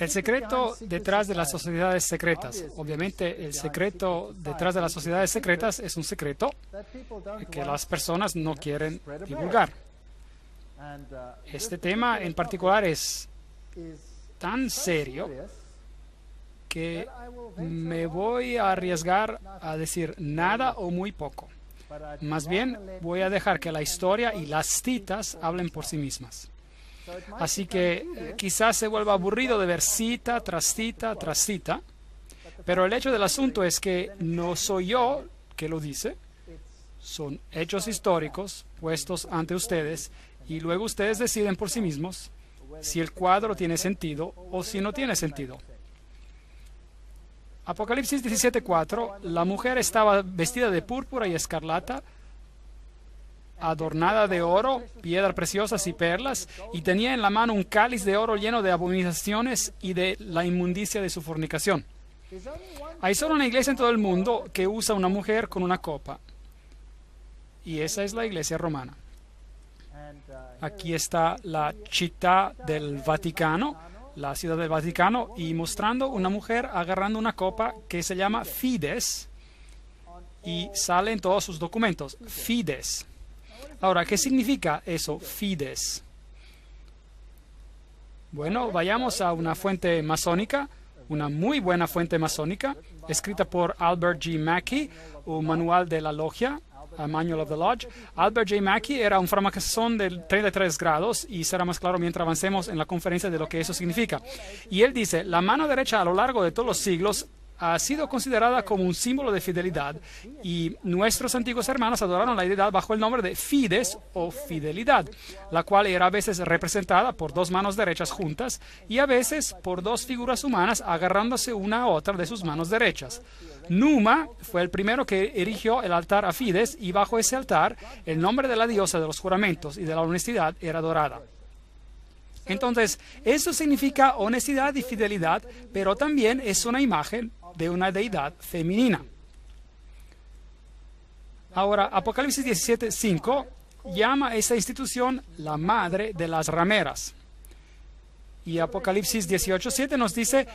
El secreto detrás de las sociedades secretas. Obviamente, el secreto detrás de las sociedades secretas es un secreto que las personas no quieren divulgar. Este tema en particular es tan serio que me voy a arriesgar a decir nada o muy poco. Más bien, voy a dejar que la historia y las citas hablen por sí mismas. Así que quizás se vuelva aburrido de ver cita tras cita tras cita, pero el hecho del asunto es que no soy yo que lo dice, son hechos históricos puestos ante ustedes y luego ustedes deciden por sí mismos si el cuadro tiene sentido o si no tiene sentido. Apocalipsis 17:4, la mujer estaba vestida de púrpura y escarlata, adornada de oro, piedras preciosas y perlas, y tenía en la mano un cáliz de oro lleno de abominaciones y de la inmundicia de su fornicación. Hay solo una iglesia en todo el mundo que usa una mujer con una copa, y esa es la iglesia romana. Aquí está la città del Vaticano, la ciudad del Vaticano, y mostrando una mujer agarrando una copa que se llama Fides, y sale en todos sus documentos, Fides. Ahora, ¿qué significa eso, Fides? Bueno, vayamos a una fuente masónica, una muy buena fuente masónica, escrita por Albert G. Mackey, un manual de la logia, a Manual of the Lodge. Albert J. Mackey era un francmasón de 33 grados y será más claro mientras avancemos en la conferencia de lo que eso significa. Y él dice, la mano derecha a lo largo de todos los siglos ha sido considerada como un símbolo de fidelidad y nuestros antiguos hermanos adoraron la deidad bajo el nombre de Fides o fidelidad, la cual era a veces representada por dos manos derechas juntas y a veces por dos figuras humanas agarrándose una a otra de sus manos derechas. Numa fue el primero que erigió el altar a Fides y bajo ese altar el nombre de la diosa de los juramentos y de la honestidad era adorada. Entonces, eso significa honestidad y fidelidad, pero también es una imagen de una deidad femenina. Ahora, Apocalipsis 17:5 llama a esa institución la madre de las rameras. Y Apocalipsis 18:7 nos dice,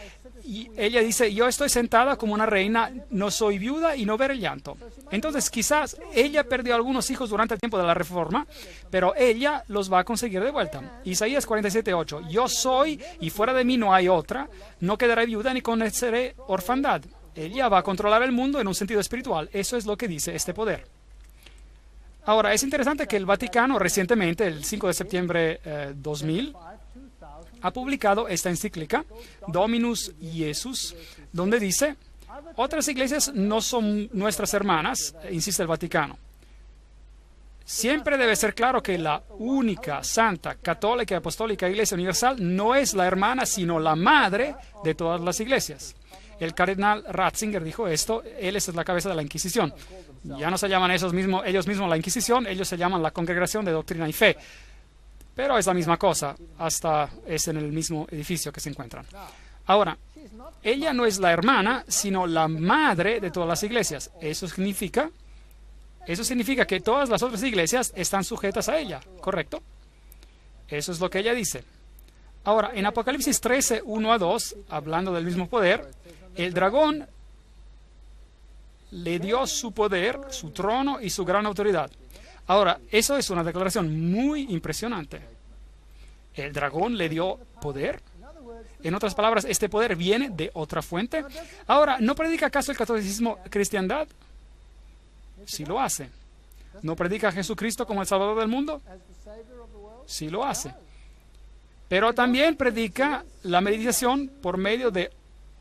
y ella dice, yo estoy sentada como una reina, no soy viuda y no veré llanto. Entonces, quizás ella perdió algunos hijos durante el tiempo de la Reforma, pero ella los va a conseguir de vuelta. Isaías 47:8, yo soy y fuera de mí no hay otra, no quedaré viuda ni conoceré orfandad. Ella va a controlar el mundo en un sentido espiritual. Eso es lo que dice este poder. Ahora, es interesante que el Vaticano recientemente, el 5 de septiembre 2000, ha publicado esta encíclica, Dominus Iesus, donde dice, otras iglesias no son nuestras hermanas, insiste el Vaticano. Siempre debe ser claro que la única, santa, católica y apostólica Iglesia Universal no es la hermana, sino la madre de todas las iglesias. El cardenal Ratzinger dijo esto, él es la cabeza de la Inquisición. Ya no se llaman ellos mismos la Inquisición, ellos se llaman la Congregación de Doctrina y Fe. Pero es la misma cosa, hasta es en el mismo edificio que se encuentran. Ahora, ella no es la hermana, sino la madre de todas las iglesias. Eso significa que todas las otras iglesias están sujetas a ella, ¿correcto? Eso es lo que ella dice. Ahora, en Apocalipsis 13, 1-2, hablando del mismo poder, el dragón le dio su poder, su trono y su gran autoridad. Ahora, eso es una declaración muy impresionante. ¿El dragón le dio poder? En otras palabras, ¿este poder viene de otra fuente? Ahora, ¿no predica acaso el catolicismo cristiandad? Sí lo hace. ¿No predica a Jesucristo como el Salvador del mundo? Sí lo hace. Pero también predica la meditación por medio de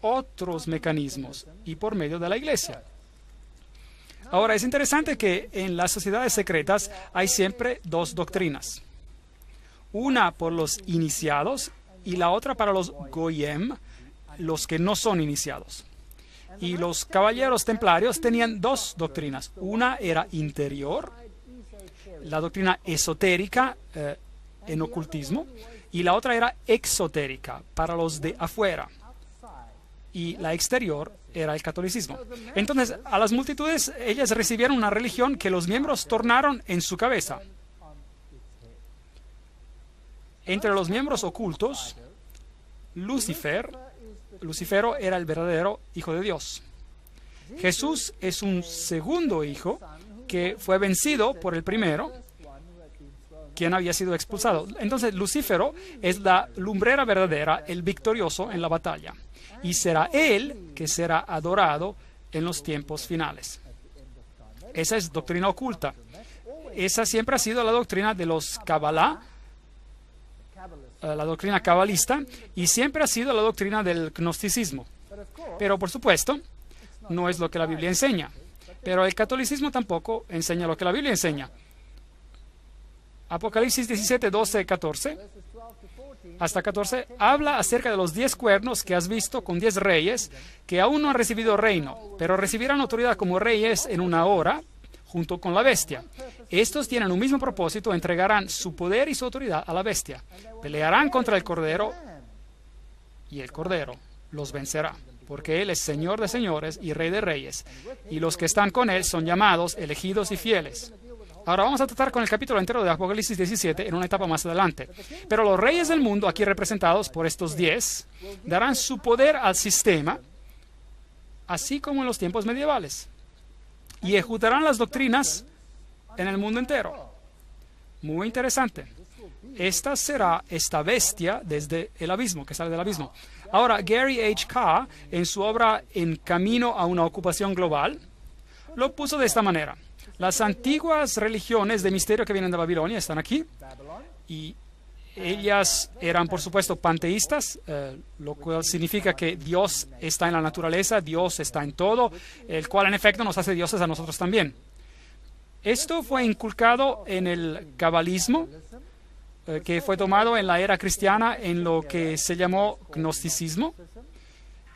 otros mecanismos y por medio de la iglesia. Ahora, es interesante que en las sociedades secretas hay siempre dos doctrinas. Una por los iniciados y la otra para los goyim, los que no son iniciados. Y los caballeros templarios tenían dos doctrinas. Una era interior, la doctrina esotérica en ocultismo, y la otra era exotérica, para los de afuera. Y la exterior era el catolicismo. Entonces, a las multitudes, ellas recibieron una religión que los miembros tornaron en su cabeza. Entre los miembros ocultos, Lucifero era el verdadero Hijo de Dios. Jesús es un segundo hijo que fue vencido por el primero, quien había sido expulsado. Entonces, Lucífero es la lumbrera verdadera, el victorioso en la batalla. Y será él que será adorado en los tiempos finales. Esa es doctrina oculta. Esa siempre ha sido la doctrina de los Kabbalah, la doctrina cabalista, y siempre ha sido la doctrina del gnosticismo. Pero, por supuesto, no es lo que la Biblia enseña. Pero el catolicismo tampoco enseña lo que la Biblia enseña. Apocalipsis 17, 12, 14, hasta 14, habla acerca de los 10 cuernos que has visto con 10 reyes que aún no han recibido reino, pero recibirán autoridad como reyes en una hora, junto con la bestia. Estos tienen un mismo propósito, entregarán su poder y su autoridad a la bestia. Pelearán contra el Cordero y el Cordero los vencerá, porque Él es Señor de señores y Rey de reyes, y los que están con Él son llamados, elegidos y fieles. Ahora vamos a tratar con el capítulo entero de Apocalipsis 17 en una etapa más adelante. Pero los reyes del mundo, aquí representados por estos 10, darán su poder al sistema, así como en los tiempos medievales, y ejecutarán las doctrinas en el mundo entero. Muy interesante. Esta será esta bestia desde el abismo, que sale del abismo. Ahora, Gary H. Carr, en su obra En Camino a una Ocupación Global, lo puso de esta manera. Las antiguas religiones de misterio que vienen de Babilonia están aquí, y ellas eran, por supuesto, panteístas, lo cual significa que Dios está en la naturaleza, Dios está en todo, el cual en efecto nos hace dioses a nosotros también. Esto fue inculcado en el cabalismo, que fue tomado en la era cristiana en lo que se llamó gnosticismo.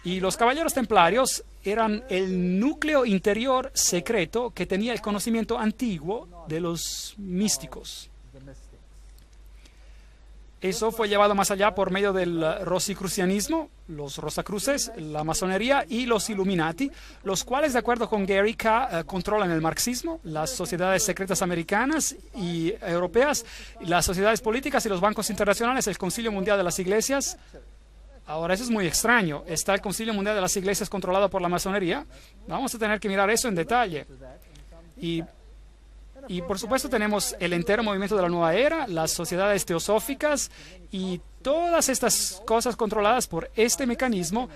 Y los caballeros templarios eran el núcleo interior secreto que tenía el conocimiento antiguo de los místicos. Eso fue llevado más allá por medio del rosicrucianismo, los rosacruces, la masonería y los Illuminati, los cuales, de acuerdo con Gary K., controlan el marxismo, las sociedades secretas americanas y europeas, las sociedades políticas y los bancos internacionales, el Concilio Mundial de las Iglesias. Ahora, eso es muy extraño. ¿Está el Concilio Mundial de las Iglesias controlado por la masonería? Vamos a tener que mirar eso en detalle. Y por supuesto tenemos el entero movimiento de la nueva era, las sociedades teosóficas y todas estas cosas controladas por este mecanismo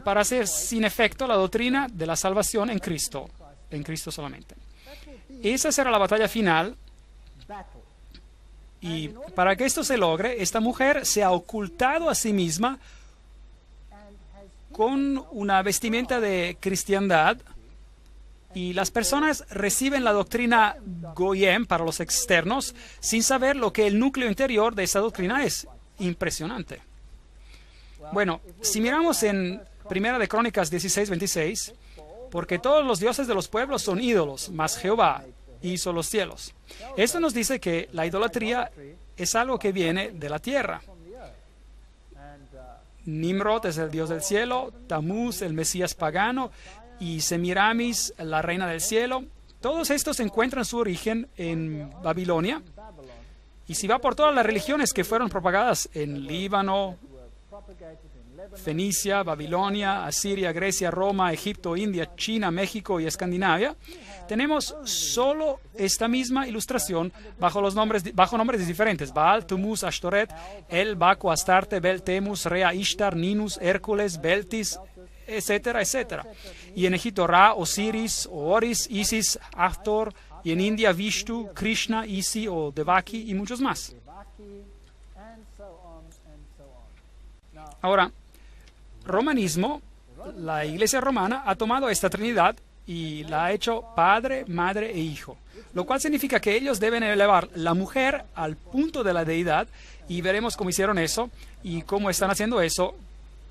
para hacer sin efecto la doctrina de la salvación en Cristo solamente. Esa será la batalla final. Y para que esto se logre, esta mujer se ha ocultado a sí misma con una vestimenta de cristiandad, y las personas reciben la doctrina Goyim para los externos sin saber lo que el núcleo interior de esa doctrina es. Impresionante. Bueno, si miramos en Primera de Crónicas 16, 26, porque todos los dioses de los pueblos son ídolos, mas Jehová hizo los cielos. Esto nos dice que la idolatría es algo que viene de la tierra. Nimrod es el dios del cielo, Tamuz el Mesías pagano, y Semiramis, la reina del cielo. Todos estos encuentran su origen en Babilonia. Y si va por todas las religiones que fueron propagadas en Líbano, Fenicia, Babilonia, Asiria, Grecia, Roma, Egipto, India, China, México y Escandinavia, tenemos solo esta misma ilustración bajo nombres diferentes: Baal, Tumuz, Ashtoret, El, Baco, Astarte, Bel, Temus, Rea, Ishtar, Ninus, Hércules, Beltis, etcétera, etcétera. Y en Egipto Ra, Osiris, Oris, Isis, Hathor, y en India Vishnu, Krishna, Isi o Devaki y muchos más. Ahora, romanismo, la Iglesia romana ha tomado esta Trinidad y la ha hecho Padre, Madre e Hijo, lo cual significa que ellos deben elevar la mujer al punto de la deidad, y veremos cómo hicieron eso y cómo están haciendo eso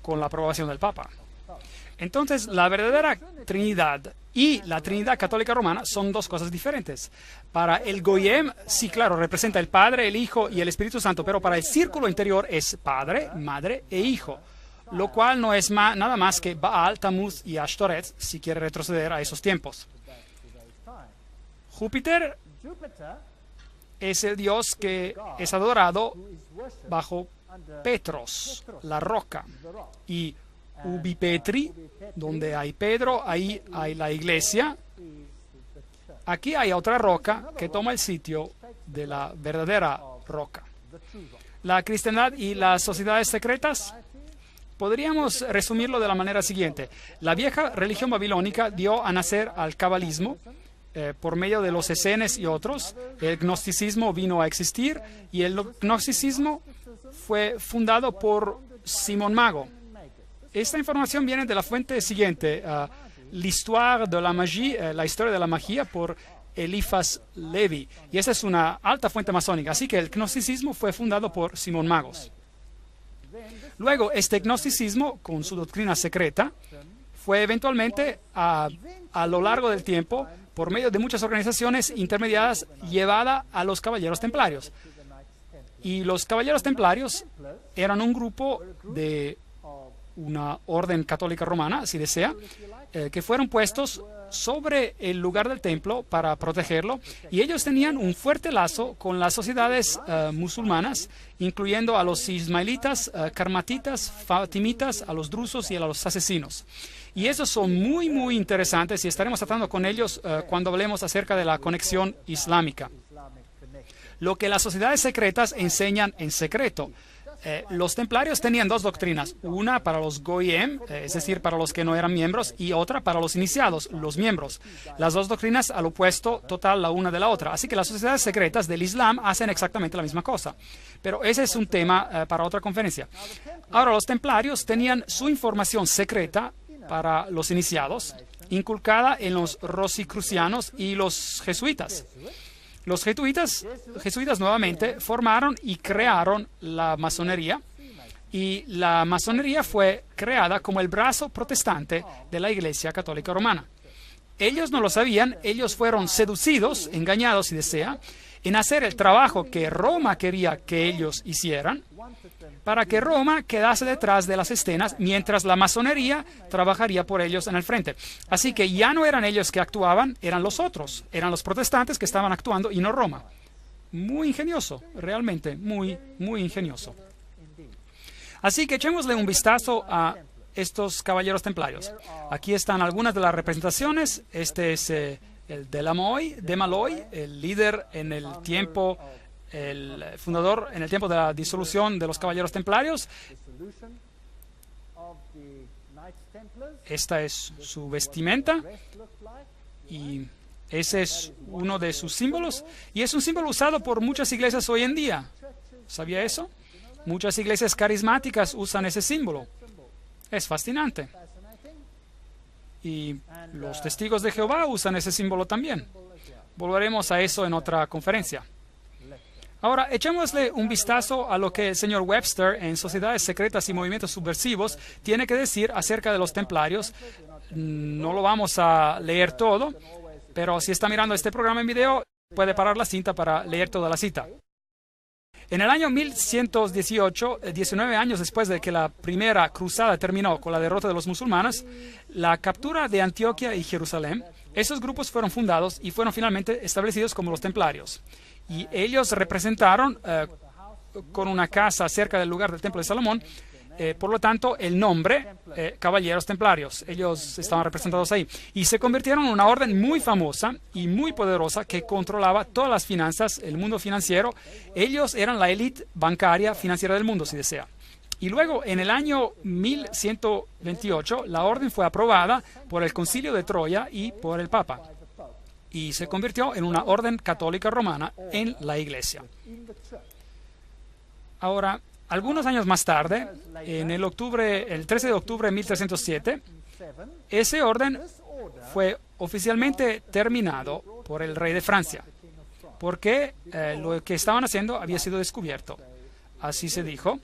con la aprobación del Papa. Entonces, la verdadera Trinidad y la Trinidad católica romana son dos cosas diferentes. Para el Goyim, sí, claro, representa el Padre, el Hijo y el Espíritu Santo, pero para el círculo interior es Padre, Madre e Hijo, lo cual no es nada más que Baal, Tamuz y Ashtoret, si quiere retroceder a esos tiempos. Júpiter es el dios que es adorado bajo Petros, la roca, y ubi Petri, donde hay Pedro, ahí hay la iglesia. Aquí hay otra roca que toma el sitio de la verdadera roca. La cristiandad y las sociedades secretas, podríamos resumirlo de la manera siguiente. La vieja religión babilónica dio a nacer al cabalismo por medio de los esenes y otros. El gnosticismo vino a existir y el gnosticismo fue fundado por Simón Mago. Esta información viene de la fuente siguiente, l'histoire de la magie, la historia de la magia por Eliphas Levi. Y esa es una alta fuente masónica. Así que el gnosticismo fue fundado por Simón Magos. Luego, este gnosticismo, con su doctrina secreta, fue eventualmente, a lo largo del tiempo, por medio de muchas organizaciones intermediadas, llevada a los caballeros templarios. Y los caballeros templarios eran un grupo de una orden católica romana, si desea, que fueron puestos sobre el lugar del templo para protegerlo, y ellos tenían un fuerte lazo con las sociedades musulmanas, incluyendo a los ismaelitas, karmatitas, fatimitas, a los drusos y a los asesinos. Y esos son muy, muy interesantes y estaremos tratando con ellos cuando hablemos acerca de la conexión islámica. Lo que las sociedades secretas enseñan en secreto. Los templarios tenían dos doctrinas, una para los goyim, es decir, para los que no eran miembros, y otra para los iniciados, los miembros. Las dos doctrinas al opuesto total la una de la otra. Así que las sociedades secretas del Islam hacen exactamente la misma cosa. Pero ese es un tema para otra conferencia. Ahora, los templarios tenían su información secreta para los iniciados, inculcada en los rosicrucianos y los jesuitas. Los jesuitas nuevamente formaron y crearon la masonería, y la masonería fue creada como el brazo protestante de la Iglesia Católica Romana. Ellos no lo sabían, ellos fueron seducidos, engañados si desea, en hacer el trabajo que Roma quería que ellos hicieran, para que Roma quedase detrás de las escenas, mientras la masonería trabajaría por ellos en el frente. Así que ya no eran ellos que actuaban, eran los otros, eran los protestantes que estaban actuando y no Roma. Muy ingenioso, realmente, muy, muy ingenioso. Así que echémosle un vistazo a estos caballeros templarios. Aquí están algunas de las representaciones. Este es el de Maloy, el líder en el tiempo, el fundador en el tiempo de la disolución de los caballeros templarios. Esta es su vestimenta y ese es uno de sus símbolos, y es un símbolo usado por muchas iglesias hoy en día. ¿Sabía eso? Muchas iglesias carismáticas usan ese símbolo. Es fascinante. Y los testigos de Jehová usan ese símbolo también. Volveremos a eso en otra conferencia. Ahora, echémosle un vistazo a lo que el señor Webster en Sociedades Secretas y Movimientos Subversivos tiene que decir acerca de los templarios. No lo vamos a leer todo, pero si está mirando este programa en video, puede parar la cinta para leer toda la cita. En el año 1118, 19 años después de que la primera cruzada terminó con la derrota de los musulmanes, la captura de Antioquia y Jerusalén, esos grupos fueron fundados y fueron finalmente establecidos como los templarios. Y ellos representaron con una casa cerca del lugar del Templo de Salomón, por lo tanto, el nombre Caballeros Templarios. Ellos estaban representados ahí. Y se convirtieron en una orden muy famosa y muy poderosa que controlaba todas las finanzas, el mundo financiero. Ellos eran la élite bancaria financiera del mundo, si desea. Y luego, en el año 1128, la orden fue aprobada por el Concilio de Troya y por el Papa. Y se convirtió en una orden católica romana en la Iglesia. Ahora, algunos años más tarde, en el 13 de octubre de 1307, ese orden fue oficialmente terminado por el rey de Francia, porque lo que estaban haciendo había sido descubierto. Así se dijo.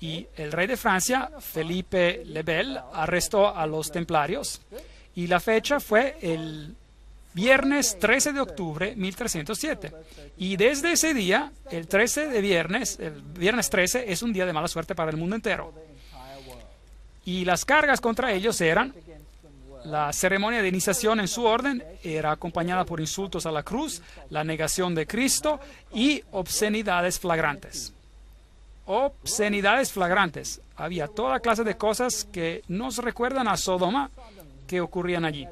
Y el rey de Francia, Felipe le Bel, arrestó a los templarios, y la fecha fue el viernes 13 de octubre de 1307. Y desde ese día, el viernes 13, es un día de mala suerte para el mundo entero. Y las cargas contra ellos eran: la ceremonia de iniciación en su orden era acompañada por insultos a la cruz, la negación de Cristo y obscenidades flagrantes. obscenidades flagrantes. Había toda clase de cosas que nos recuerdan a Sodoma que ocurrían allí.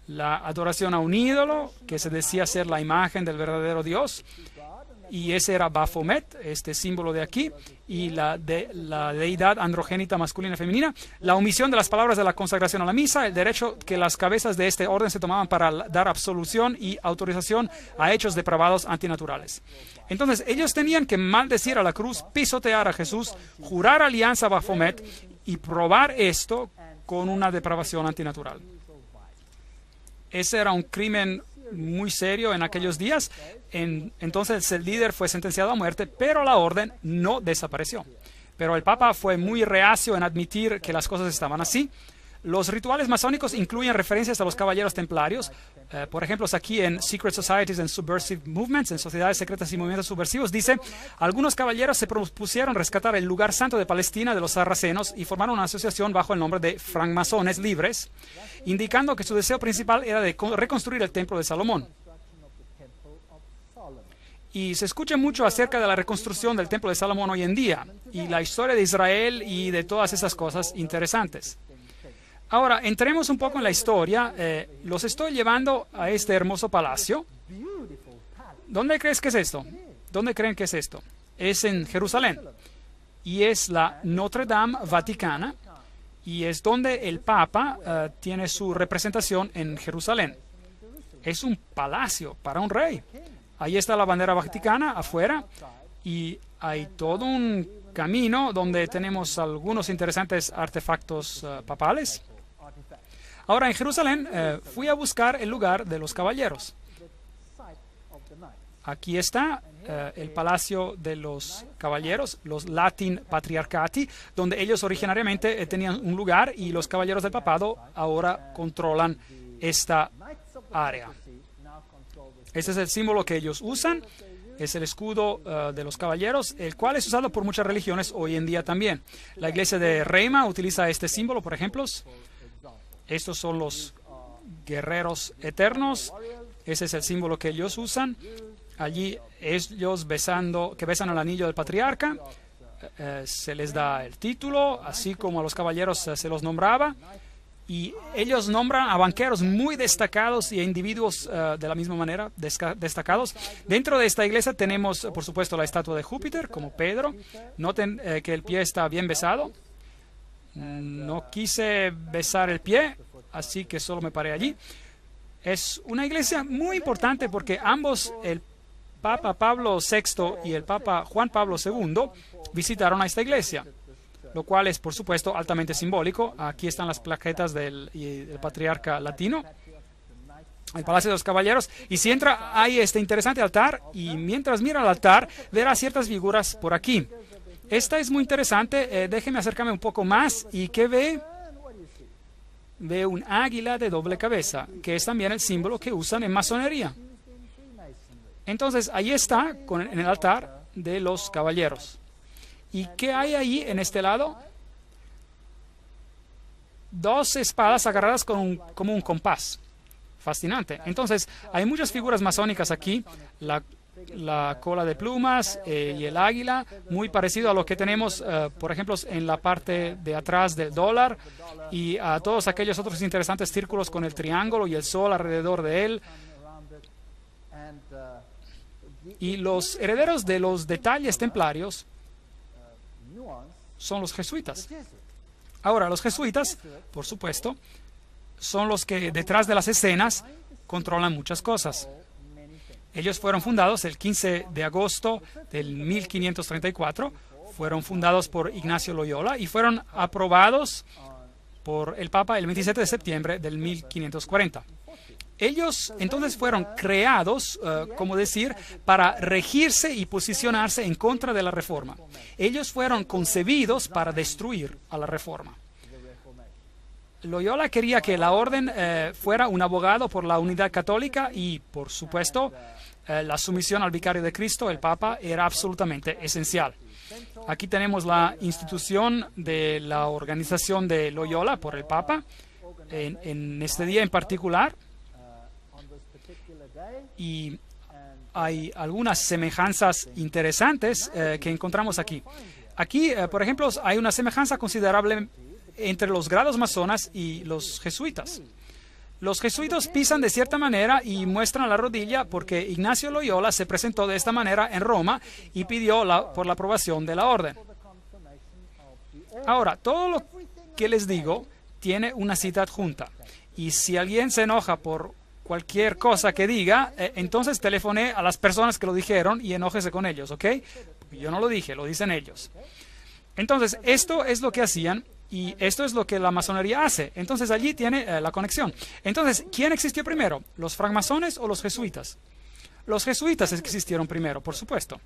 La adoración a un ídolo que se decía ser la imagen del verdadero Dios, y ese era Baphomet, este símbolo de aquí, y la deidad androgénita masculina y femenina, la omisión de las palabras de la consagración a la misa, el derecho que las cabezas de este orden se tomaban para dar absolución y autorización a hechos depravados antinaturales. Entonces, ellos tenían que maldecir a la cruz, pisotear a Jesús, jurar alianza a Baphomet y probar esto con una depravación antinatural. Ese era un crimen muy serio en aquellos días. Entonces el líder fue sentenciado a muerte, pero la orden no desapareció. Pero el Papa fue muy reacio en admitir que las cosas estaban así. Los rituales masónicos incluyen referencias a los caballeros templarios. Por ejemplo, aquí en Secret Societies and Subversive Movements, en sociedades secretas y movimientos subversivos, dice: algunos caballeros se propusieron rescatar el lugar santo de Palestina de los sarracenos y formaron una asociación bajo el nombre de francmasones libres, indicando que su deseo principal era de reconstruir el templo de Salomón. Y se escucha mucho acerca de la reconstrucción del templo de Salomón hoy en día, y la historia de Israel y de todas esas cosas interesantes. Ahora, entremos un poco en la historia. Los estoy llevando a este hermoso palacio. ¿Dónde crees que es esto? ¿Dónde creen que es esto? Es en Jerusalén. Y es la Notre Dame Vaticana. Y es donde el Papa tiene su representación en Jerusalén. Es un palacio para un rey. Ahí está la bandera vaticana afuera. Y hay todo un camino donde tenemos algunos interesantes artefactos papales. Ahora, en Jerusalén fui a buscar el lugar de los caballeros. Aquí está el palacio de los caballeros, los Latin Patriarchati, donde ellos originariamente tenían un lugar, y los caballeros del papado ahora controlan esta área. Ese es el símbolo que ellos usan. Es el escudo de los caballeros, el cual es usado por muchas religiones hoy en día también. La iglesia de Reima utiliza este símbolo, por ejemplo. Estos son los guerreros eternos. Ese es el símbolo que ellos usan. Allí ellos besan el anillo del patriarca. Se les da el título, así como a los caballeros se los nombraba. Y ellos nombran a banqueros muy destacados y a individuos de la misma manera destacados. Dentro de esta iglesia tenemos, por supuesto, la estatua de Júpiter, como Pedro. Noten que el pie está bien besado. No quise besar el pie, así que solo me paré allí. Es una iglesia muy importante porque ambos, el Papa Pablo VI y el Papa Juan Pablo II, visitaron a esta iglesia, lo cual es, por supuesto, altamente simbólico. Aquí están las plaquetas del patriarca latino, el Palacio de los Caballeros. Y si entra, hay este interesante altar, y mientras mira el altar, verá ciertas figuras por aquí. Esta es muy interesante. Déjeme acercarme un poco más. ¿Y qué ve? Ve un águila de doble cabeza, que es también el símbolo que usan en masonería. Entonces, ahí está, en el altar de los caballeros. ¿Y qué hay ahí en este lado? Dos espadas agarradas como un compás. Fascinante. Entonces, hay muchas figuras masónicas aquí. La cola de plumas y el águila, muy parecido a lo que tenemos, por ejemplo, en la parte de atrás del dólar, y a todos aquellos otros interesantes círculos con el triángulo y el sol alrededor de él. Y los herederos de los detalles templarios son los jesuitas. Ahora, los jesuitas, por supuesto, son los que detrás de las escenas controlan muchas cosas. Ellos fueron fundados el 15 de agosto del 1534, fueron fundados por Ignacio Loyola y fueron aprobados por el Papa el 27 de septiembre del 1540. Ellos entonces fueron creados, como decir, para regirse y posicionarse en contra de la Reforma. Ellos fueron concebidos para destruir a la Reforma. Loyola quería que la orden fuera un abogado por la unidad católica y, por supuesto, la sumisión al vicario de Cristo, el Papa, era absolutamente esencial. Aquí tenemos la institución de la organización de Loyola por el Papa en este día en particular. Y hay algunas semejanzas interesantes que encontramos aquí. Aquí, por ejemplo, hay una semejanza considerable entre los grados masonas y los jesuitas. Los jesuitas pisan de cierta manera y muestran la rodilla porque Ignacio Loyola se presentó de esta manera en Roma y pidió por la aprobación de la orden. Ahora, todo lo que les digo tiene una cita adjunta. Y si alguien se enoja por cualquier cosa que diga, entonces telefone a las personas que lo dijeron y enójese con ellos, ¿ok? Yo no lo dije, lo dicen ellos. Entonces, esto es lo que hacían y esto es lo que la masonería hace. Entonces, allí tiene la conexión. Entonces, ¿quién existió primero? ¿Los francmasones o los jesuitas? Los jesuitas existieron primero, por supuesto.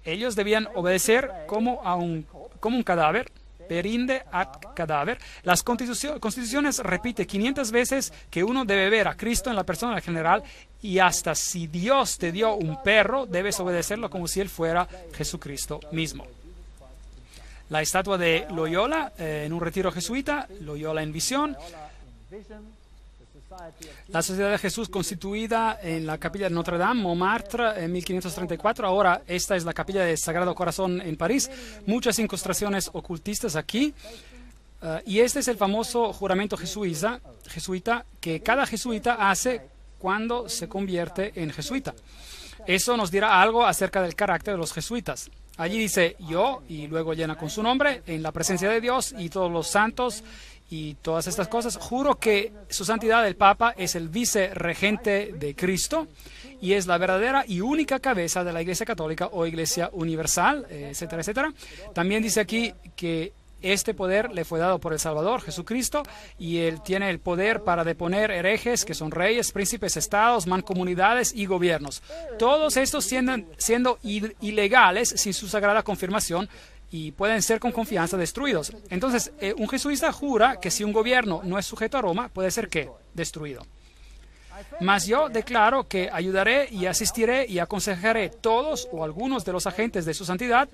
Ellos debían obedecer como un cadáver, perinde ad cadáver. Las constituciones repite 500 veces que uno debe ver a Cristo en la persona del general y hasta si Dios te dio un perro, debes obedecerlo como si él fuera Jesucristo mismo. La estatua de Loyola en un retiro jesuita, Loyola en visión. La Sociedad de Jesús constituida en la capilla de Notre Dame, Montmartre, en 1534. Ahora esta es la capilla del Sagrado Corazón en París. Muchas incrustaciones ocultistas aquí. Y este es el famoso juramento jesuita que cada jesuita hace cuando se convierte en jesuita. Eso nos dirá algo acerca del carácter de los jesuitas. Allí dice yo y luego llena con su nombre en la presencia de Dios y todos los santos y todas estas cosas. Juro que su santidad el Papa es el vicerregente de Cristo y es la verdadera y única cabeza de la Iglesia Católica o Iglesia Universal, etcétera, etcétera. También dice aquí que este poder le fue dado por el Salvador, Jesucristo, y él tiene el poder para deponer herejes que son reyes, príncipes, estados, mancomunidades y gobiernos. Todos estos siendo ilegales sin su sagrada confirmación y pueden ser con confianza destruidos. Entonces, un jesuita jura que si un gobierno no es sujeto a Roma, puede ser ¿qué? Destruido. Mas yo declaro que ayudaré y asistiré y aconsejaré todos o algunos de los agentes de su santidad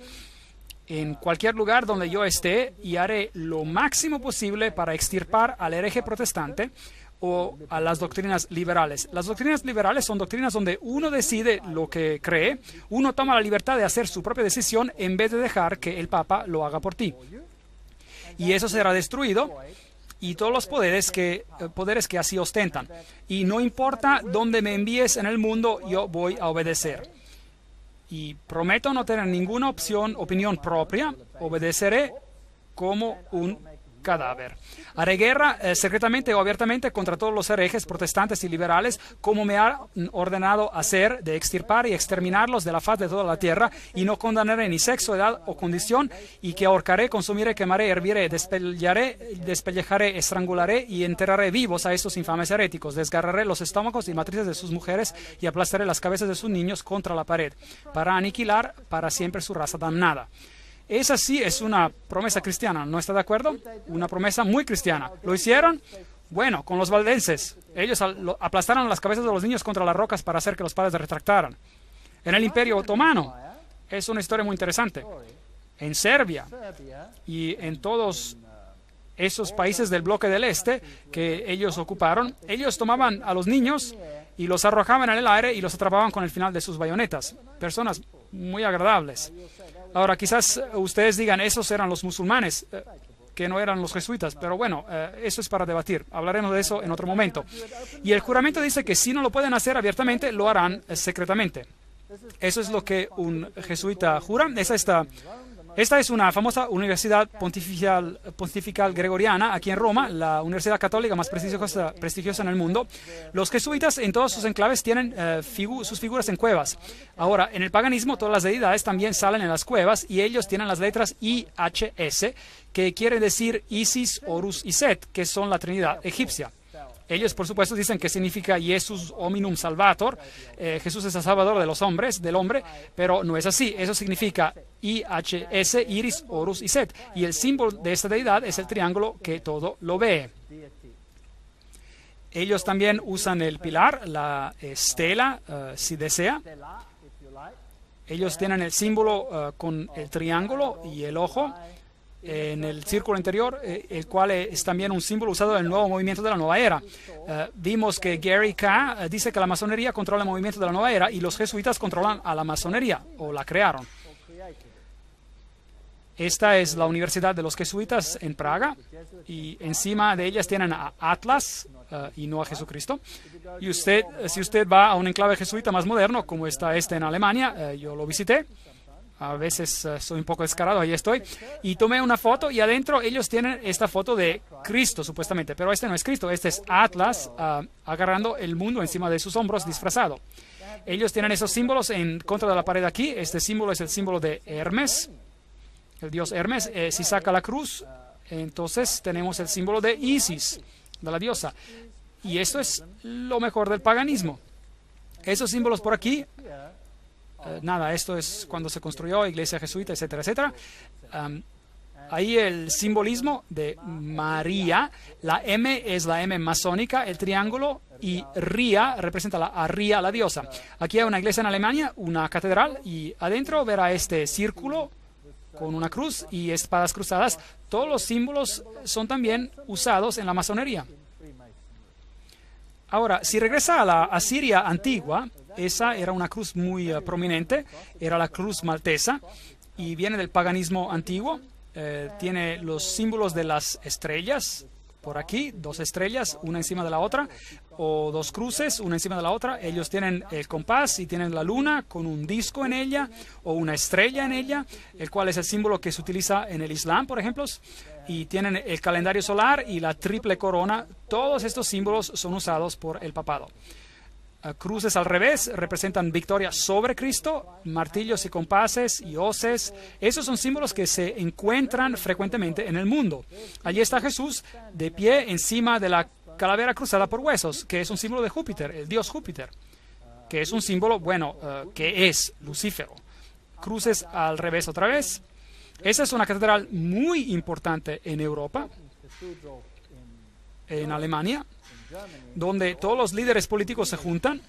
en cualquier lugar donde yo esté y haré lo máximo posible para extirpar al hereje protestante o a las doctrinas liberales. Las doctrinas liberales son doctrinas donde uno decide lo que cree, uno toma la libertad de hacer su propia decisión en vez de dejar que el Papa lo haga por ti. Y eso será destruido y todos los poderes que así ostentan. Y no importa dónde me envíes en el mundo, yo voy a obedecer. Y prometo no tener ninguna opinión propia, obedeceré como un cadáver. Haré guerra secretamente o abiertamente contra todos los herejes protestantes y liberales, como me ha ordenado hacer, de extirpar y exterminarlos de la faz de toda la tierra, y no condenaré ni sexo, edad o condición, y que ahorcaré, consumiré, quemaré, herviré, despellejaré, estrangularé y enterraré vivos a estos infames heréticos, desgarraré los estómagos y matrices de sus mujeres y aplastaré las cabezas de sus niños contra la pared, para aniquilar para siempre su raza damnada. Esa sí es una promesa cristiana, ¿no está de acuerdo? Una promesa muy cristiana. ¿Lo hicieron? Bueno, con los valdenses. Ellos aplastaron las cabezas de los niños contra las rocas para hacer que los padres retractaran. En el Imperio Otomano, es una historia muy interesante. En Serbia y en todos esos países del bloque del este que ellos ocuparon, ellos tomaban a los niños y los arrojaban en el aire y los atrapaban con el final de sus bayonetas. Personas muy agradables. Ahora, quizás ustedes digan, esos eran los musulmanes, que no eran los jesuitas, pero bueno, eso es para debatir. Hablaremos de eso en otro momento. Y el juramento dice que si no lo pueden hacer abiertamente, lo harán secretamente. Eso es lo que un jesuita jura. Esta es una famosa universidad pontifical gregoriana aquí en Roma, la universidad católica más prestigiosa en el mundo. Los jesuitas en todos sus enclaves tienen sus figuras en cuevas. Ahora, en el paganismo todas las deidades también salen en las cuevas y ellos tienen las letras IHS, que quiere decir Isis, Horus y Set, que son la Trinidad egipcia. Ellos, por supuesto, dicen que significa Jesus hominum salvator, Jesús es el salvador de los hombres, del hombre, pero no es así. Eso significa IHS, Iris, Horus y Set. Y el símbolo de esta deidad es el triángulo que todo lo ve. Ellos también usan el pilar, la estela, si desea. Ellos tienen el símbolo con el triángulo y el ojo. en el círculo interior, el cual es también un símbolo usado en el nuevo movimiento de la nueva era. Vimos que Gary K. Dice que la masonería controla el movimiento de la nueva era y los jesuitas controlan a la masonería, o la crearon. Esta es la Universidad de los Jesuitas en Praga, y encima de ellas tienen a Atlas y no a Jesucristo. Y si usted va a un enclave jesuita más moderno, como está en Alemania, yo lo visité. A veces soy un poco descarado, ahí estoy. Y tomé una foto y adentro ellos tienen esta foto de Cristo, supuestamente. Pero este no es Cristo, este es Atlas agarrando el mundo encima de sus hombros disfrazado. Ellos tienen esos símbolos en contra de la pared aquí. Este símbolo es el símbolo de Hermes, el dios Hermes. Si saca la cruz, entonces tenemos el símbolo de Isis, de la diosa. Y esto es lo mejor del paganismo. Esos símbolos por aquí, nada, esto es cuando se construyó iglesia jesuita, etcétera, etcétera. Ahí el simbolismo de María, la M es la M masónica, el triángulo, y Ría representa a Ría, la diosa. Aquí hay una iglesia en Alemania, una catedral, y adentro verá este círculo con una cruz y espadas cruzadas. Todos los símbolos son también usados en la masonería. Ahora, si regresa a la Asiria antigua, esa era una cruz muy prominente, era la cruz maltesa, y viene del paganismo antiguo. Tiene los símbolos de las estrellas, por aquí, dos estrellas, una encima de la otra, o dos cruces, una encima de la otra. Ellos tienen el compás y tienen la luna con un disco en ella, o una estrella en ella, el cual es el símbolo que se utiliza en el Islam, por ejemplo. Y tienen el calendario solar y la triple corona. Todos estos símbolos son usados por el papado. Cruces al revés representan victoria sobre Cristo, martillos y compases y hoces. Esos son símbolos que se encuentran frecuentemente en el mundo. Allí está Jesús de pie encima de la calavera cruzada por huesos, que es un símbolo de Júpiter, el dios Júpiter, que es un símbolo, bueno, que es Lucífero. Cruces al revés otra vez. Esa es una catedral muy importante en Europa, en Alemania, donde todos los líderes políticos se juntan,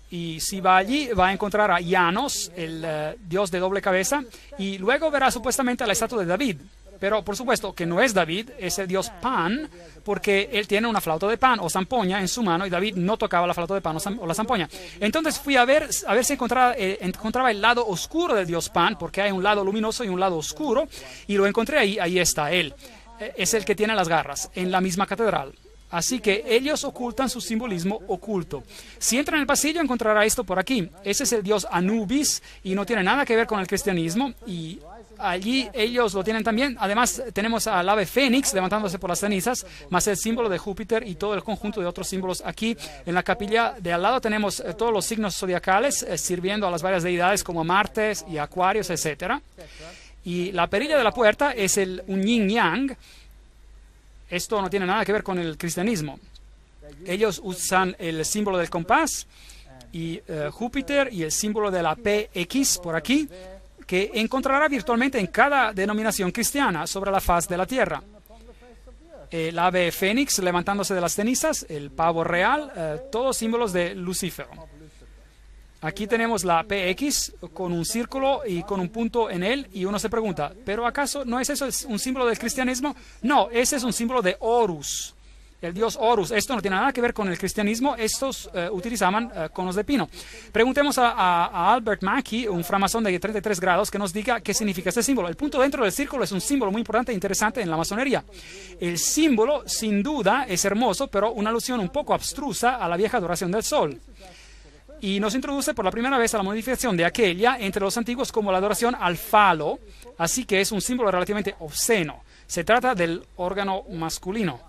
y si va allí va a encontrar a Janos, el dios de doble cabeza, y luego verá supuestamente a la estatua de David. Pero por supuesto que no es David, es el dios Pan, porque él tiene una flauta de pan o zampoña en su mano, y David no tocaba la flauta de pan o la zampoña. Entonces fui a ver si encontraba el lado oscuro del dios Pan, porque hay un lado luminoso y un lado oscuro, y lo encontré ahí está él. Es el que tiene las garras, en la misma catedral. Así que ellos ocultan su simbolismo oculto. Si entra en el pasillo encontrará esto por aquí. Ese es el dios Anubis y no tiene nada que ver con el cristianismo, y allí ellos lo tienen también. Además tenemos al ave fénix levantándose por las cenizas, más el símbolo de Júpiter y todo el conjunto de otros símbolos. Aquí en la capilla de al lado tenemos todos los signos zodiacales sirviendo a las varias deidades como Martes y Acuarios, etcétera. Y la perilla de la puerta es un yin yang. Esto no tiene nada que ver con el cristianismo. Ellos usan el símbolo del compás y Júpiter y el símbolo de la PX por aquí, que encontrará virtualmente en cada denominación cristiana sobre la faz de la tierra. El ave fénix levantándose de las cenizas, el pavo real, todos símbolos de Lucífero. Aquí tenemos la PX con un círculo y con un punto en él, y uno se pregunta, ¿pero acaso no es eso un símbolo del cristianismo? No, ese es un símbolo de Horus, el dios Horus. Esto no tiene nada que ver con el cristianismo. Estos utilizaban conos de pino. Preguntemos a Albert Mackey, un framasón de 33 grados, que nos diga qué significa este símbolo. El punto dentro del círculo es un símbolo muy importante e interesante en la masonería. El símbolo, sin duda, es hermoso, pero una alusión un poco abstrusa a la vieja adoración del sol. Y nos introduce por la primera vez a la modificación de aquella entre los antiguos como la adoración al falo, así que es un símbolo relativamente obsceno. Se trata del órgano masculino.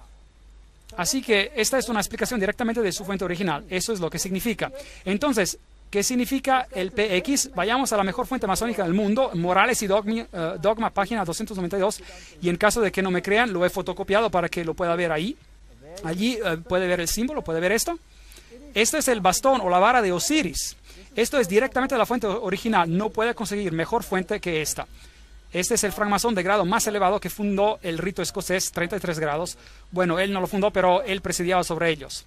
Así que esta es una explicación directamente de su fuente original. Eso es lo que significa. Entonces, ¿qué significa el PX? Vayamos a la mejor fuente masónica del mundo, Morales y Dogma, página 292, y en caso de que no me crean, lo he fotocopiado para que lo pueda ver ahí. Allí puede ver el símbolo, puede ver esto. Esto es el bastón o la vara de Osiris. Esto es directamente de la fuente original. No puede conseguir mejor fuente que esta. Este es el francmasón de grado más elevado que fundó el rito escocés, 33 grados. Bueno, él no lo fundó, pero él presidiaba sobre ellos.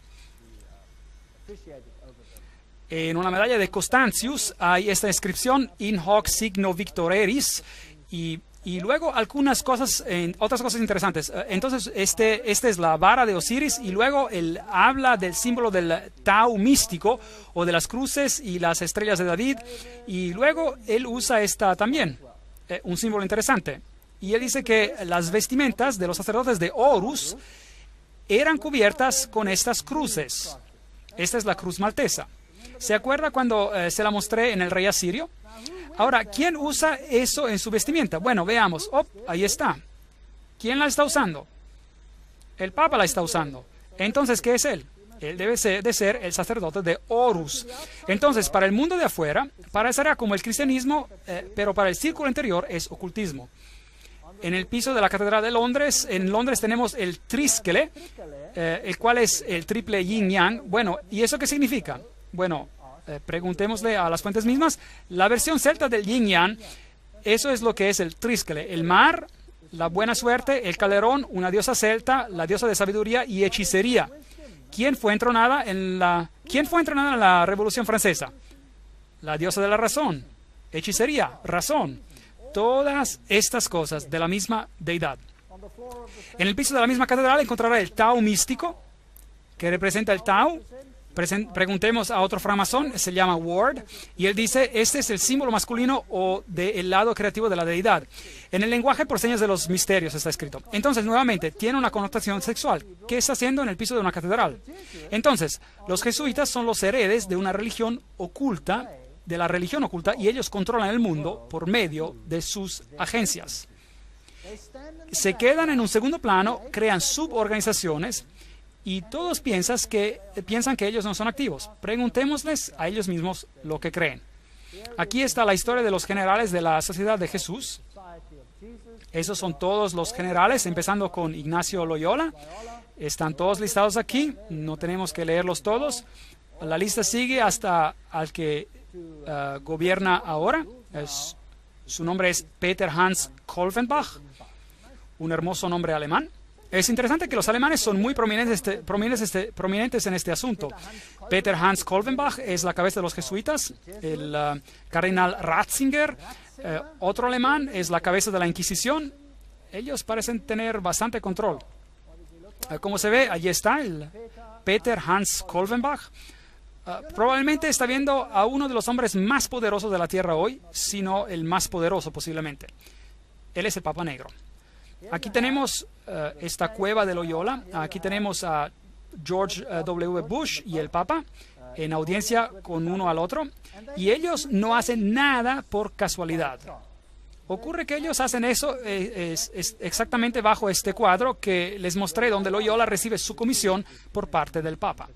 En una medalla de Constantius hay esta inscripción, In hoc signo victoreris, y Y luego algunas cosas, otras cosas interesantes. Entonces, este es la vara de Osiris, y luego él habla del símbolo del Tau místico, o de las cruces y las estrellas de David, y luego él usa esta también, un símbolo interesante. Y él dice que las vestimentas de los sacerdotes de Horus eran cubiertas con estas cruces. Esta es la cruz maltesa. ¿Se acuerda cuando se la mostré en el rey asirio? Ahora, ¿quién usa eso en su vestimenta? Bueno, veamos. Oh, ahí está. ¿Quién la está usando? El Papa la está usando. Entonces, ¿qué es él? Él debe de ser el sacerdote de Horus. Entonces, para el mundo de afuera, parecerá como el cristianismo, pero para el círculo interior es ocultismo. En el piso de la Catedral de Londres, en Londres tenemos el trísquele, el cual es el triple yin-yang. Bueno, ¿y eso qué significa? Bueno, preguntémosle a las fuentes mismas. La versión celta del yin-yang, eso es lo que es el trísquele: el mar, la buena suerte; el calderón, una diosa celta, la diosa de sabiduría y hechicería. ¿Quién fue entronada en la Revolución Francesa? La diosa de la razón, hechicería, razón. Todas estas cosas de la misma deidad. En el piso de la misma catedral encontrará el Tau místico, que representa el Tau. Preguntemos a otro francmasón, se llama Ward, y él dice: este es el símbolo masculino o del lado creativo de la deidad. En el lenguaje por señas de los misterios está escrito. Entonces, nuevamente, tiene una connotación sexual. ¿Qué está haciendo en el piso de una catedral? Entonces, los jesuitas son los heredes de una religión oculta, de la religión oculta, y ellos controlan el mundo por medio de sus agencias. Se quedan en un segundo plano, crean suborganizaciones, y todos piensan que ellos no son activos. Preguntémosles a ellos mismos lo que creen. Aquí está la historia de los generales de la Sociedad de Jesús. Esos son todos los generales, empezando con Ignacio Loyola. Están todos listados aquí, no tenemos que leerlos todos. La lista sigue hasta al que gobierna ahora. Su nombre es Peter Hans Kolvenbach, un hermoso nombre alemán. Es interesante que los alemanes son muy prominentes en este asunto. Peter Hans Kolvenbach es la cabeza de los jesuitas. El cardenal Ratzinger, otro alemán, es la cabeza de la Inquisición. Ellos parecen tener bastante control. Como se ve, allí está el Peter Hans Kolvenbach. Probablemente está viendo a uno de los hombres más poderosos de la tierra hoy, sino el más poderoso posiblemente. Él es el Papa Negro. Aquí tenemos esta cueva de Loyola. Aquí tenemos a George W. Bush y el Papa en audiencia con uno al otro. Y ellos no hacen nada por casualidad. Ocurre que ellos hacen eso es exactamente bajo este cuadro que les mostré, donde Loyola recibe su comisión por parte del Papa.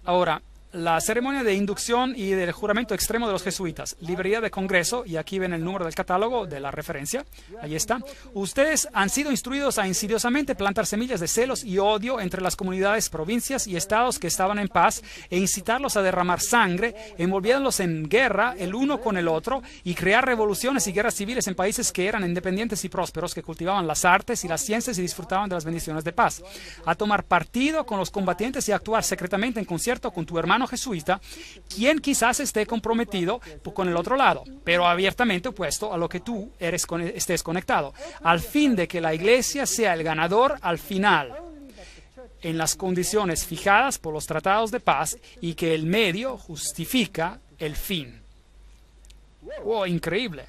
Ahora, la ceremonia de inducción y del juramento extremo de los jesuitas. Librería de Congreso, y aquí ven el número del catálogo de la referencia. Ahí está. Ustedes han sido instruidos a insidiosamente plantar semillas de celos y odio entre las comunidades, provincias y estados que estaban en paz, e incitarlos a derramar sangre, envolviéndolos en guerra el uno con el otro, y crear revoluciones y guerras civiles en países que eran independientes y prósperos, que cultivaban las artes y las ciencias y disfrutaban de las bendiciones de paz. A tomar partido con los combatientes y actuar secretamente en concierto con tu hermano jesuita, quien quizás esté comprometido con el otro lado, pero abiertamente opuesto a lo que tú estés conectado, al fin de que la iglesia sea el ganador al final, en las condiciones fijadas por los tratados de paz, y que el medio justifica el fin. ¡Wow! Increíble.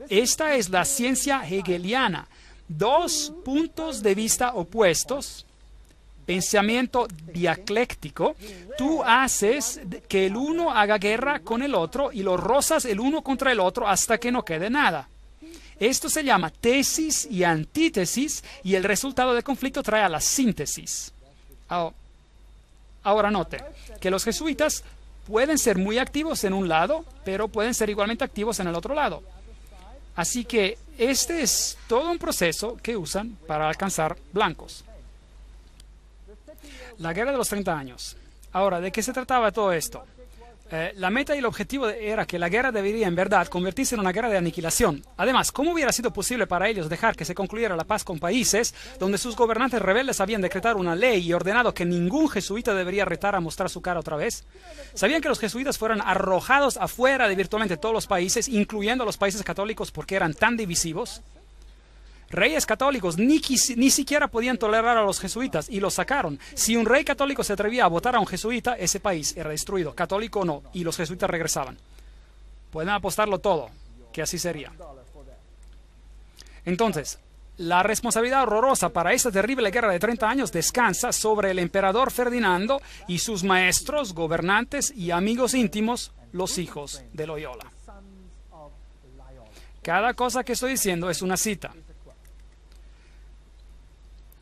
Esta es la ciencia hegeliana. Dos puntos de vista opuestos, pensamiento dialéctico. Tú haces que el uno haga guerra con el otro y los rozas el uno contra el otro hasta que no quede nada. Esto se llama tesis y antítesis, y el resultado del conflicto trae a la síntesis. Ahora note que los jesuitas pueden ser muy activos en un lado, pero pueden ser igualmente activos en el otro lado. Así que este es todo un proceso que usan para alcanzar blancos. La guerra de los 30 años. Ahora, ¿de qué se trataba todo esto? La meta y el objetivo era que la guerra debería en verdad convertirse en una guerra de aniquilación. Además, ¿cómo hubiera sido posible para ellos dejar que se concluyera la paz con países donde sus gobernantes rebeldes habían decretado una ley y ordenado que ningún jesuita debería retar a mostrar su cara otra vez? ¿Sabían que los jesuitas fueron arrojados afuera de virtualmente todos los países, incluyendo los países católicos, porque eran tan divisivos? Reyes católicos ni siquiera podían tolerar a los jesuitas y los sacaron. Si un rey católico se atrevía a votar a un jesuita, ese país era destruido, católico o no, y los jesuitas regresaban. Pueden apostarlo todo, que así sería. Entonces, la responsabilidad horrorosa para esta terrible guerra de 30 años descansa sobre el emperador Ferdinando y sus maestros, gobernantes y amigos íntimos, los hijos de Loyola. Cada cosa que estoy diciendo es una cita.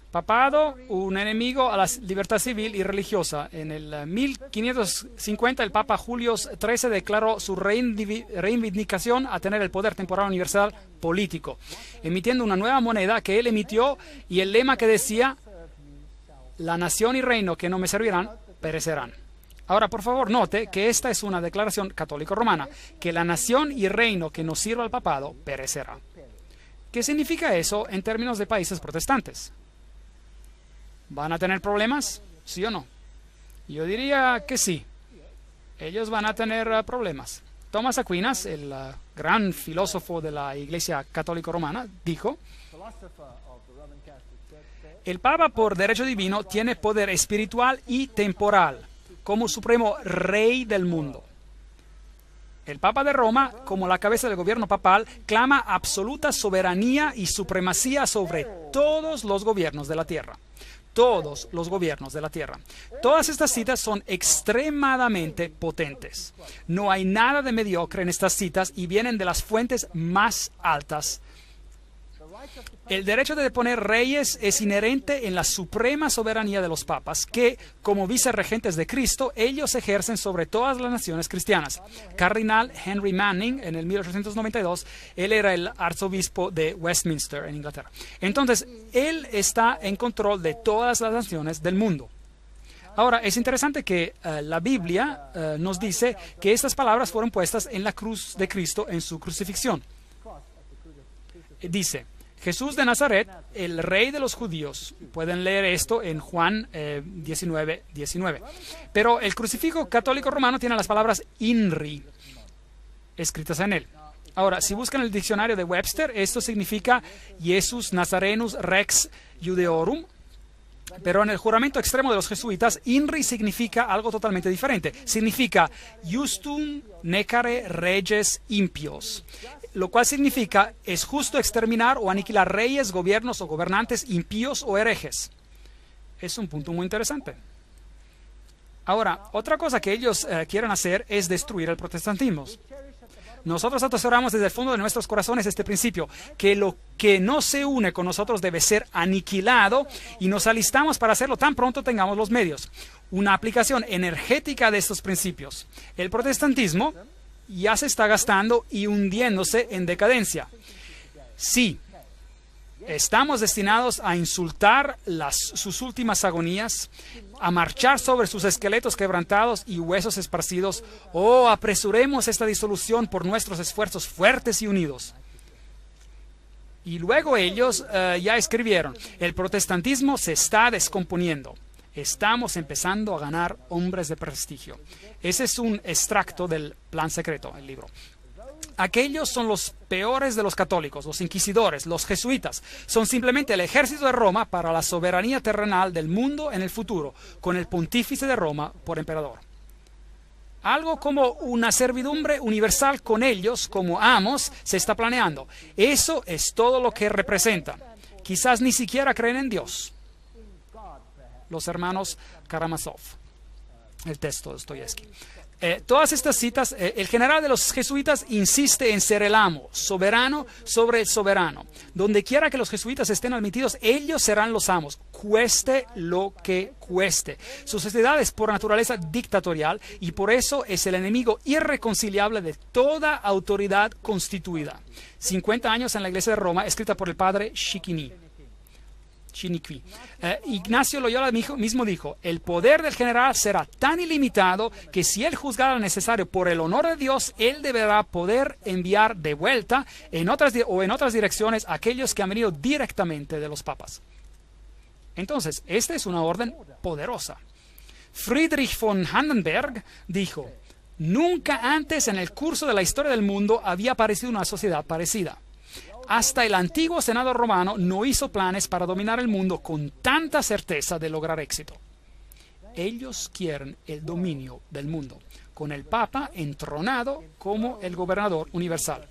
Papado, un enemigo a la libertad civil y religiosa. En el 1550, el Papa Julio XIII declaró su reivindicación a tener el poder temporal universal político, emitiendo una nueva moneda que él emitió y el lema que decía: la nación y reino que no me servirán, perecerán. Ahora, por favor, note que esta es una declaración católico-romana, que la nación y reino que no sirva al papado, perecerá. ¿Qué significa eso en términos de países protestantes? ¿Van a tener problemas? ¿Sí o no? Yo diría que sí. Ellos van a tener problemas. Tomás Aquinas, el gran filósofo de la Iglesia Católica Romana, dijo: el Papa por derecho divino tiene poder espiritual y temporal como supremo rey del mundo. El Papa de Roma, como la cabeza del gobierno papal, clama absoluta soberanía y supremacía sobre todos los gobiernos de la tierra. Todos los gobiernos de la tierra. Todas estas citas son extremadamente potentes. No hay nada de mediocre en estas citas y vienen de las fuentes más altas. El derecho de deponer reyes es inherente en la suprema soberanía de los papas, que, como vicerregentes de Cristo, ellos ejercen sobre todas las naciones cristianas. Cardinal Henry Manning, en el 1892, él era el arzobispo de Westminster, en Inglaterra. Entonces, él está en control de todas las naciones del mundo. Ahora, es interesante que la Biblia nos dice que estas palabras fueron puestas en la cruz de Cristo en su crucifixión. Dice: Jesús de Nazaret, el rey de los judíos. Pueden leer esto en Juan 19:19. Pero el crucifijo católico romano tiene las palabras INRI escritas en él. Ahora, si buscan el diccionario de Webster, esto significa Jesus Nazarenus Rex Judeorum. Pero en el juramento extremo de los jesuitas, INRI significa algo totalmente diferente. Significa Justum Necare Reges Impios, lo cual significa es justo exterminar o aniquilar reyes, gobiernos o gobernantes impíos o herejes. Es un punto muy interesante. Ahora, otra cosa que ellos quieren hacer es destruir el protestantismo. Nosotros atesoramos desde el fondo de nuestros corazones este principio, que lo que no se une con nosotros debe ser aniquilado, y nos alistamos para hacerlo tan pronto tengamos los medios. Una aplicación energética de estos principios. El protestantismo ya se está gastando y hundiéndose en decadencia. Sí, estamos destinados a insultar sus últimas agonías, a marchar sobre sus esqueletos quebrantados y huesos esparcidos. Oh, apresuremos esta disolución por nuestros esfuerzos fuertes y unidos. Y luego ellos ya escribieron: el protestantismo se está descomponiendo. Estamos empezando a ganar hombres de prestigio. Ese es un extracto del Plan Secreto, el libro. Aquellos son los peores de los católicos, los inquisidores, los jesuitas. Son simplemente el ejército de Roma para la soberanía terrenal del mundo en el futuro, con el pontífice de Roma por emperador. Algo como una servidumbre universal con ellos como amos se está planeando. Eso es todo lo que representa. Quizás ni siquiera creen en Dios. Los hermanos Karamazov. El texto de Dostoyevsky. Todas estas citas, el general de los jesuitas insiste en ser el amo, soberano sobre el soberano. Donde quiera que los jesuitas estén admitidos, ellos serán los amos, cueste lo que cueste. Su sociedad es por naturaleza dictatorial y por eso es el enemigo irreconciliable de toda autoridad constituida. 50 años en la iglesia de Roma, escrita por el padre Cecchini. Chiniquí. Ignacio Loyola mismo dijo, el poder del general será tan ilimitado que si él juzgara necesario por el honor de Dios, él deberá poder enviar de vuelta en otras direcciones a aquellos que han venido directamente de los papas. Entonces, esta es una orden poderosa. Friedrich von Hardenberg dijo, nunca antes en el curso de la historia del mundo había aparecido una sociedad parecida. Hasta el antiguo Senado romano no hizo planes para dominar el mundo con tanta certeza de lograr éxito. Ellos quieren el dominio del mundo, con el Papa entronado como el gobernador universal.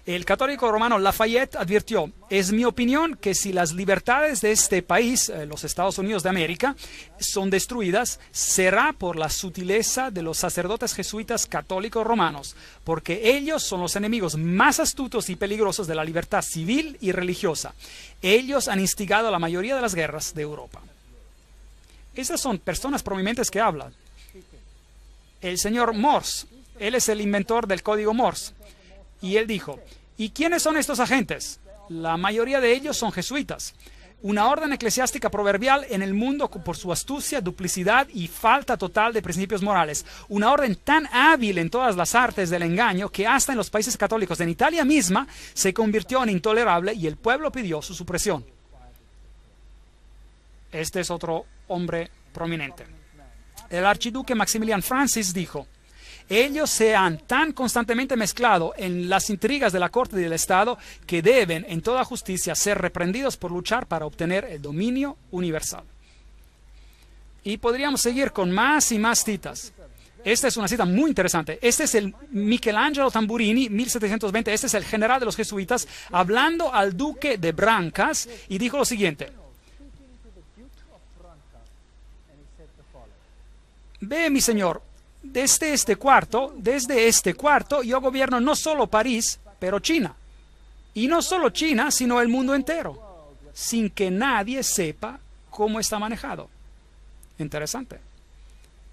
El católico romano Lafayette advirtió, es mi opinión que si las libertades de este país, los Estados Unidos de América, son destruidas, será por la sutileza de los sacerdotes jesuitas católicos romanos, porque ellos son los enemigos más astutos y peligrosos de la libertad civil y religiosa. Ellos han instigado la mayoría de las guerras de Europa. Esas son personas prominentes que hablan. El señor Morse, él es el inventor del código Morse. Y él dijo, ¿y quiénes son estos agentes? La mayoría de ellos son jesuitas. Una orden eclesiástica proverbial en el mundo por su astucia, duplicidad y falta total de principios morales. Una orden tan hábil en todas las artes del engaño que hasta en los países católicos, en Italia misma, se convirtió en intolerable y el pueblo pidió su supresión. Este es otro hombre prominente. El archiduque Maximilian Francis dijo, ellos se han tan constantemente mezclado en las intrigas de la corte y del Estado que deben en toda justicia ser reprendidos por luchar para obtener el dominio universal. Y podríamos seguir con más y más citas. Esta es una cita muy interesante. Este es el Michelangelo Tamburini, 1720. Este es el general de los jesuitas, hablando al duque de Brancas y dijo lo siguiente. Ve, mi señor, desde este cuarto yo gobierno no solo París, pero China. Y no solo China, sino el mundo entero, sin que nadie sepa cómo está manejado. Interesante.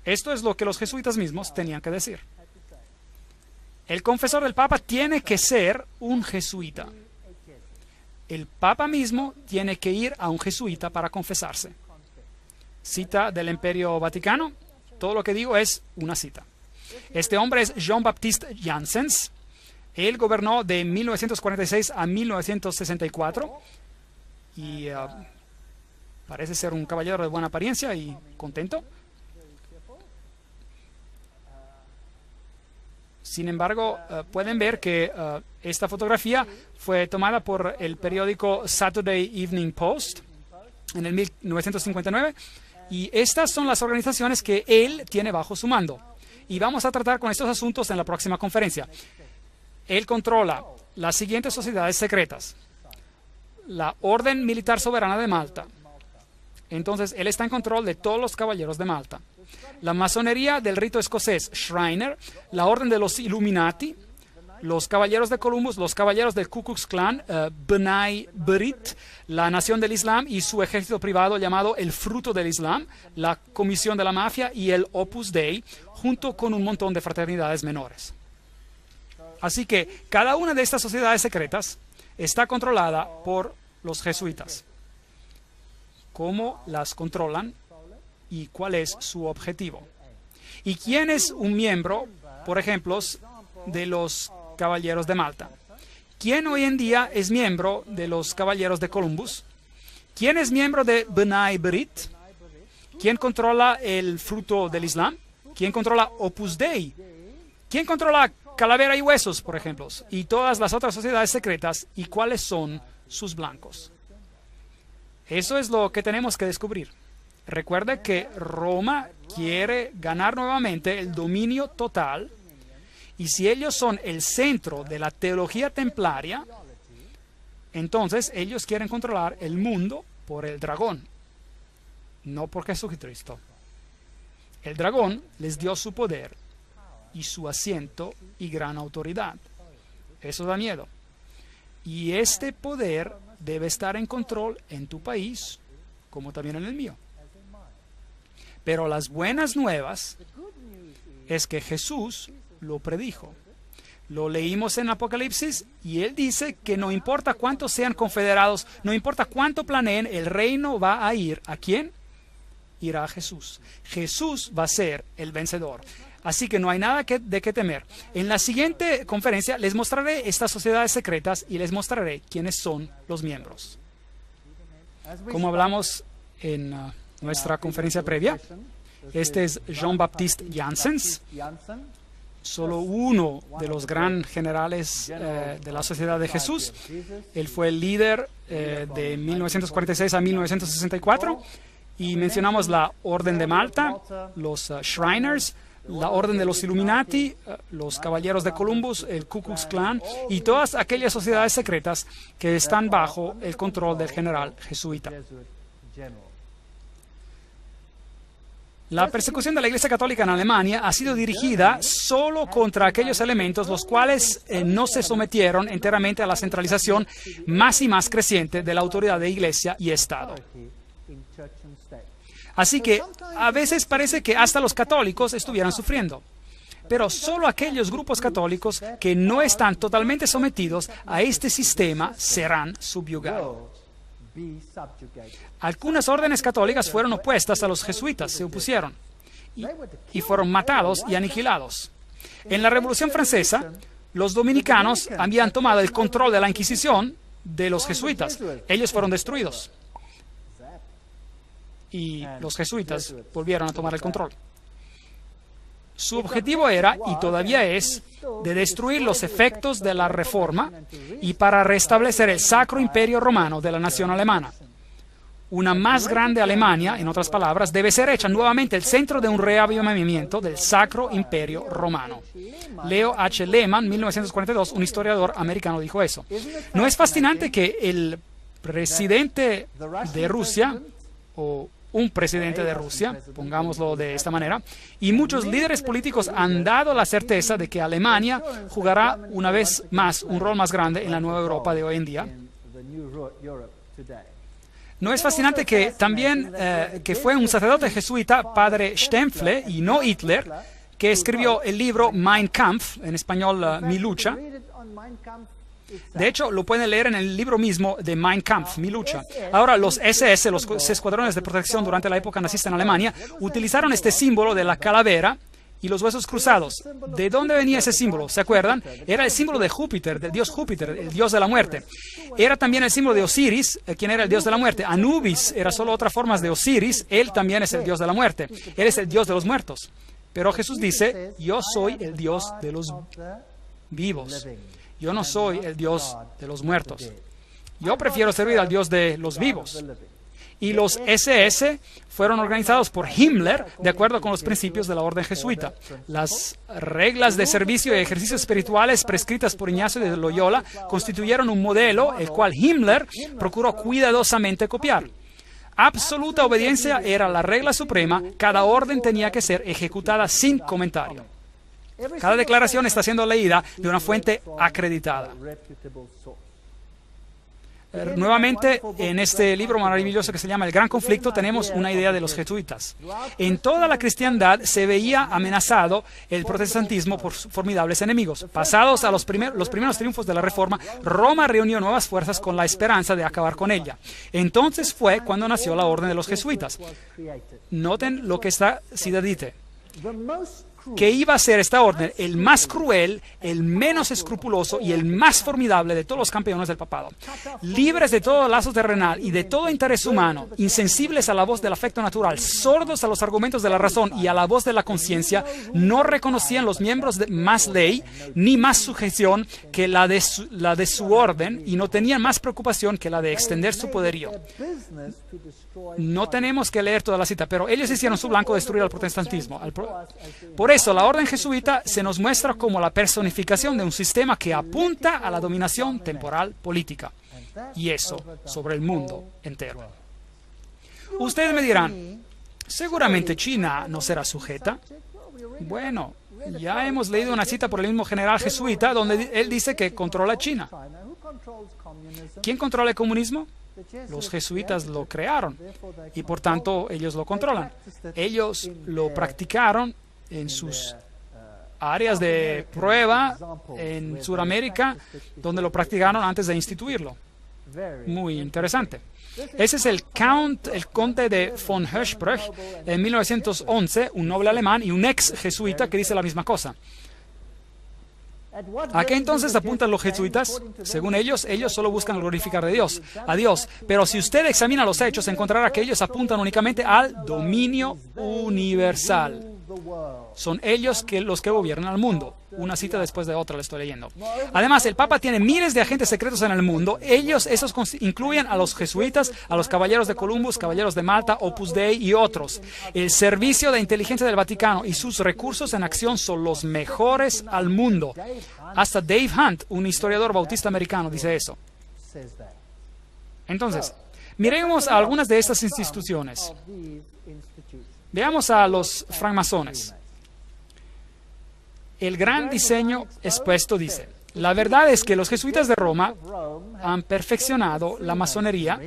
Esto es lo que los jesuitas mismos tenían que decir. El confesor del Papa tiene que ser un jesuita. El Papa mismo tiene que ir a un jesuita para confesarse. Cita del Imperio Vaticano. Todo lo que digo es una cita. Este hombre es Jean-Baptiste Janssens. Él gobernó de 1946 a 1964 y parece ser un caballero de buena apariencia y contento. Sin embargo, pueden ver que esta fotografía fue tomada por el periódico Saturday Evening Post en el 1959. Y estas son las organizaciones que él tiene bajo su mando. Y vamos a tratar con estos asuntos en la próxima conferencia. Él controla las siguientes sociedades secretas. La Orden Militar Soberana de Malta. Entonces, él está en control de todos los caballeros de Malta. La masonería del rito escocés, Shriner. La Orden de los Illuminati. Los caballeros de Columbus, los caballeros del Ku Klux Klan, B'nai B'rith, la Nación del Islam y su ejército privado llamado el Fruto del Islam, la Comisión de la Mafia y el Opus Dei, junto con un montón de fraternidades menores. Así que cada una de estas sociedades secretas está controlada por los jesuitas. ¿Cómo las controlan y cuál es su objetivo? ¿Y quién es un miembro, por ejemplo, de los Caballeros de Malta? ¿Quién hoy en día es miembro de los Caballeros de Columbus? ¿Quién es miembro de B'nai B'rith? ¿Quién controla el Fruto del Islam? ¿Quién controla Opus Dei? ¿Quién controla Calavera y Huesos, por ejemplo? Y todas las otras sociedades secretas. ¿Y cuáles son sus blancos? Eso es lo que tenemos que descubrir. Recuerde que Roma quiere ganar nuevamente el dominio total. Y si ellos son el centro de la teología templaria, entonces ellos quieren controlar el mundo por el dragón, no por Jesucristo. El dragón les dio su poder y su asiento y gran autoridad. Eso da miedo. Y este poder debe estar en control en tu país, como también en el mío. Pero las buenas nuevas es que Jesús lo predijo. Lo leímos en Apocalipsis y él dice que no importa cuántos sean confederados, no importa cuánto planeen, el reino va a ir. ¿A quién? Irá a Jesús. Jesús va a ser el vencedor. Así que no hay nada de qué temer. En la siguiente conferencia les mostraré estas sociedades secretas y les mostraré quiénes son los miembros. Como hablamos en nuestra conferencia previa, este es Jean-Baptiste Janssens, solo uno de los gran generales de la Sociedad de Jesús. Él fue el líder de 1946 a 1964 y mencionamos la Orden de Malta, los Shriners, la Orden de los Illuminati, los Caballeros de Columbus, el Ku Klux Klan y todas aquellas sociedades secretas que están bajo el control del general jesuita. La persecución de la Iglesia Católica en Alemania ha sido dirigida solo contra aquellos elementos los cuales no se sometieron enteramente a la centralización más y más creciente de la autoridad de Iglesia y Estado. Así que a veces parece que hasta los católicos estuvieran sufriendo, pero solo aquellos grupos católicos que no están totalmente sometidos a este sistema serán subyugados. Algunas órdenes católicas fueron opuestas a los jesuitas, se opusieron y fueron matados y aniquilados. En la Revolución Francesa, los dominicanos habían tomado el control de la Inquisición de los jesuitas. Ellos fueron destruidos y los jesuitas volvieron a tomar el control. Su objetivo era, y todavía es, de destruir los efectos de la Reforma y para restablecer el Sacro Imperio Romano de la nación alemana. Una más grande Alemania, en otras palabras, debe ser hecha nuevamente el centro de un reavivamiento del Sacro Imperio Romano. Leo H. Lehman, 1942, un historiador americano, dijo eso. ¿No es fascinante que el presidente de Rusia, o un presidente de Rusia, pongámoslo de esta manera, y muchos líderes políticos han dado la certeza de que Alemania jugará una vez más un rol más grande en la nueva Europa de hoy en día? ¿No es fascinante que también que fue un sacerdote jesuita, padre Stempfle, y no Hitler, que escribió el libro Mein Kampf, en español Mi lucha? De hecho, lo pueden leer en el libro mismo de Mein Kampf, Mi lucha. Ahora, los SS, los escuadrones de protección durante la época nazista en Alemania, utilizaron este símbolo de la calavera y los huesos cruzados. ¿De dónde venía ese símbolo? ¿Se acuerdan? Era el símbolo de Júpiter, del dios Júpiter, el dios de la muerte. Era también el símbolo de Osiris, quien era el dios de la muerte. Anubis era solo otra forma de Osiris, él también es el dios de la muerte. Él es el dios de los muertos. Pero Jesús dice, yo soy el Dios de los vivos. Yo no soy el Dios de los muertos. Yo prefiero servir al Dios de los vivos. Y los SS fueron organizados por Himmler de acuerdo con los principios de la orden jesuita. Las reglas de servicio y ejercicios espirituales prescritas por Ignacio de Loyola constituyeron un modelo el cual Himmler procuró cuidadosamente copiar. Absoluta obediencia era la regla suprema, cada orden tenía que ser ejecutada sin comentario. Cada declaración está siendo leída de una fuente acreditada. Nuevamente, en este libro maravilloso que se llama El Gran Conflicto, tenemos una idea de los jesuitas. En toda la cristiandad se veía amenazado el protestantismo por formidables enemigos. Pasados a los primeros triunfos de la Reforma, Roma reunió nuevas fuerzas con la esperanza de acabar con ella. Entonces fue cuando nació la Orden de los Jesuitas. Noten lo que esta cita dice. Que iba a ser esta orden el más cruel, el menos escrupuloso y el más formidable de todos los campeones del papado. Libres de todo lazo terrenal y de todo interés humano, insensibles a la voz del afecto natural, sordos a los argumentos de la razón y a la voz de la conciencia, no reconocían los miembros de más ley ni más sujeción que la de su orden y no tenían más preocupación que la de extender su poderío. No tenemos que leer toda la cita, pero ellos hicieron su blanco destruir al protestantismo. Por eso, la orden jesuita se nos muestra como la personificación de un sistema que apunta a la dominación temporal política, y eso sobre el mundo entero. Ustedes me dirán, seguramente China no será sujeta. Bueno, ya hemos leído una cita por el mismo general jesuita donde él dice que controla China. ¿Quién controla el comunismo? Los jesuitas lo crearon y por tanto ellos lo controlan. Ellos lo practicaron en sus áreas de prueba en Sudamérica donde lo practicaron antes de instituirlo. Muy interesante. Ese es el conde de von Hirschsprung en 1911, un noble alemán y un ex jesuita que dice la misma cosa. ¿A qué entonces apuntan los jesuitas? Según ellos solo buscan glorificar a Dios. Pero si usted examina los hechos, encontrará que ellos apuntan únicamente al dominio universal. Son ellos los que gobiernan al mundo. Una cita después de otra le estoy leyendo. Además, el Papa tiene miles de agentes secretos en el mundo. Esos incluyen a los jesuitas, a los caballeros de Columbus, caballeros de Malta, Opus Dei y otros. El servicio de inteligencia del Vaticano y sus recursos en acción son los mejores al mundo. Hasta Dave Hunt, un historiador bautista americano, dice eso. Entonces, miremos a algunas de estas instituciones. Veamos a los francmasones. El gran diseño expuesto dice: la verdad es que los jesuitas de Roma han perfeccionado la masonería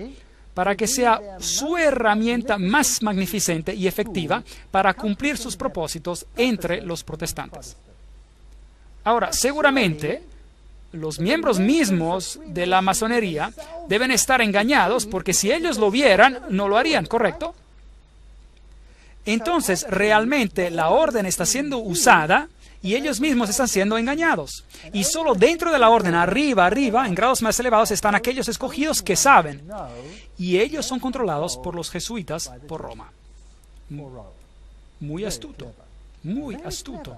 para que sea su herramienta más magnificente y efectiva para cumplir sus propósitos entre los protestantes. Ahora, seguramente, los miembros mismos de la masonería deben estar engañados porque si ellos lo vieran, no lo harían, ¿correcto? Entonces, realmente la orden está siendo usada y ellos mismos están siendo engañados. Y solo dentro de la orden, arriba, en grados más elevados, están aquellos escogidos que saben. Y ellos son controlados por los jesuitas, por Roma. Muy astuto, muy astuto.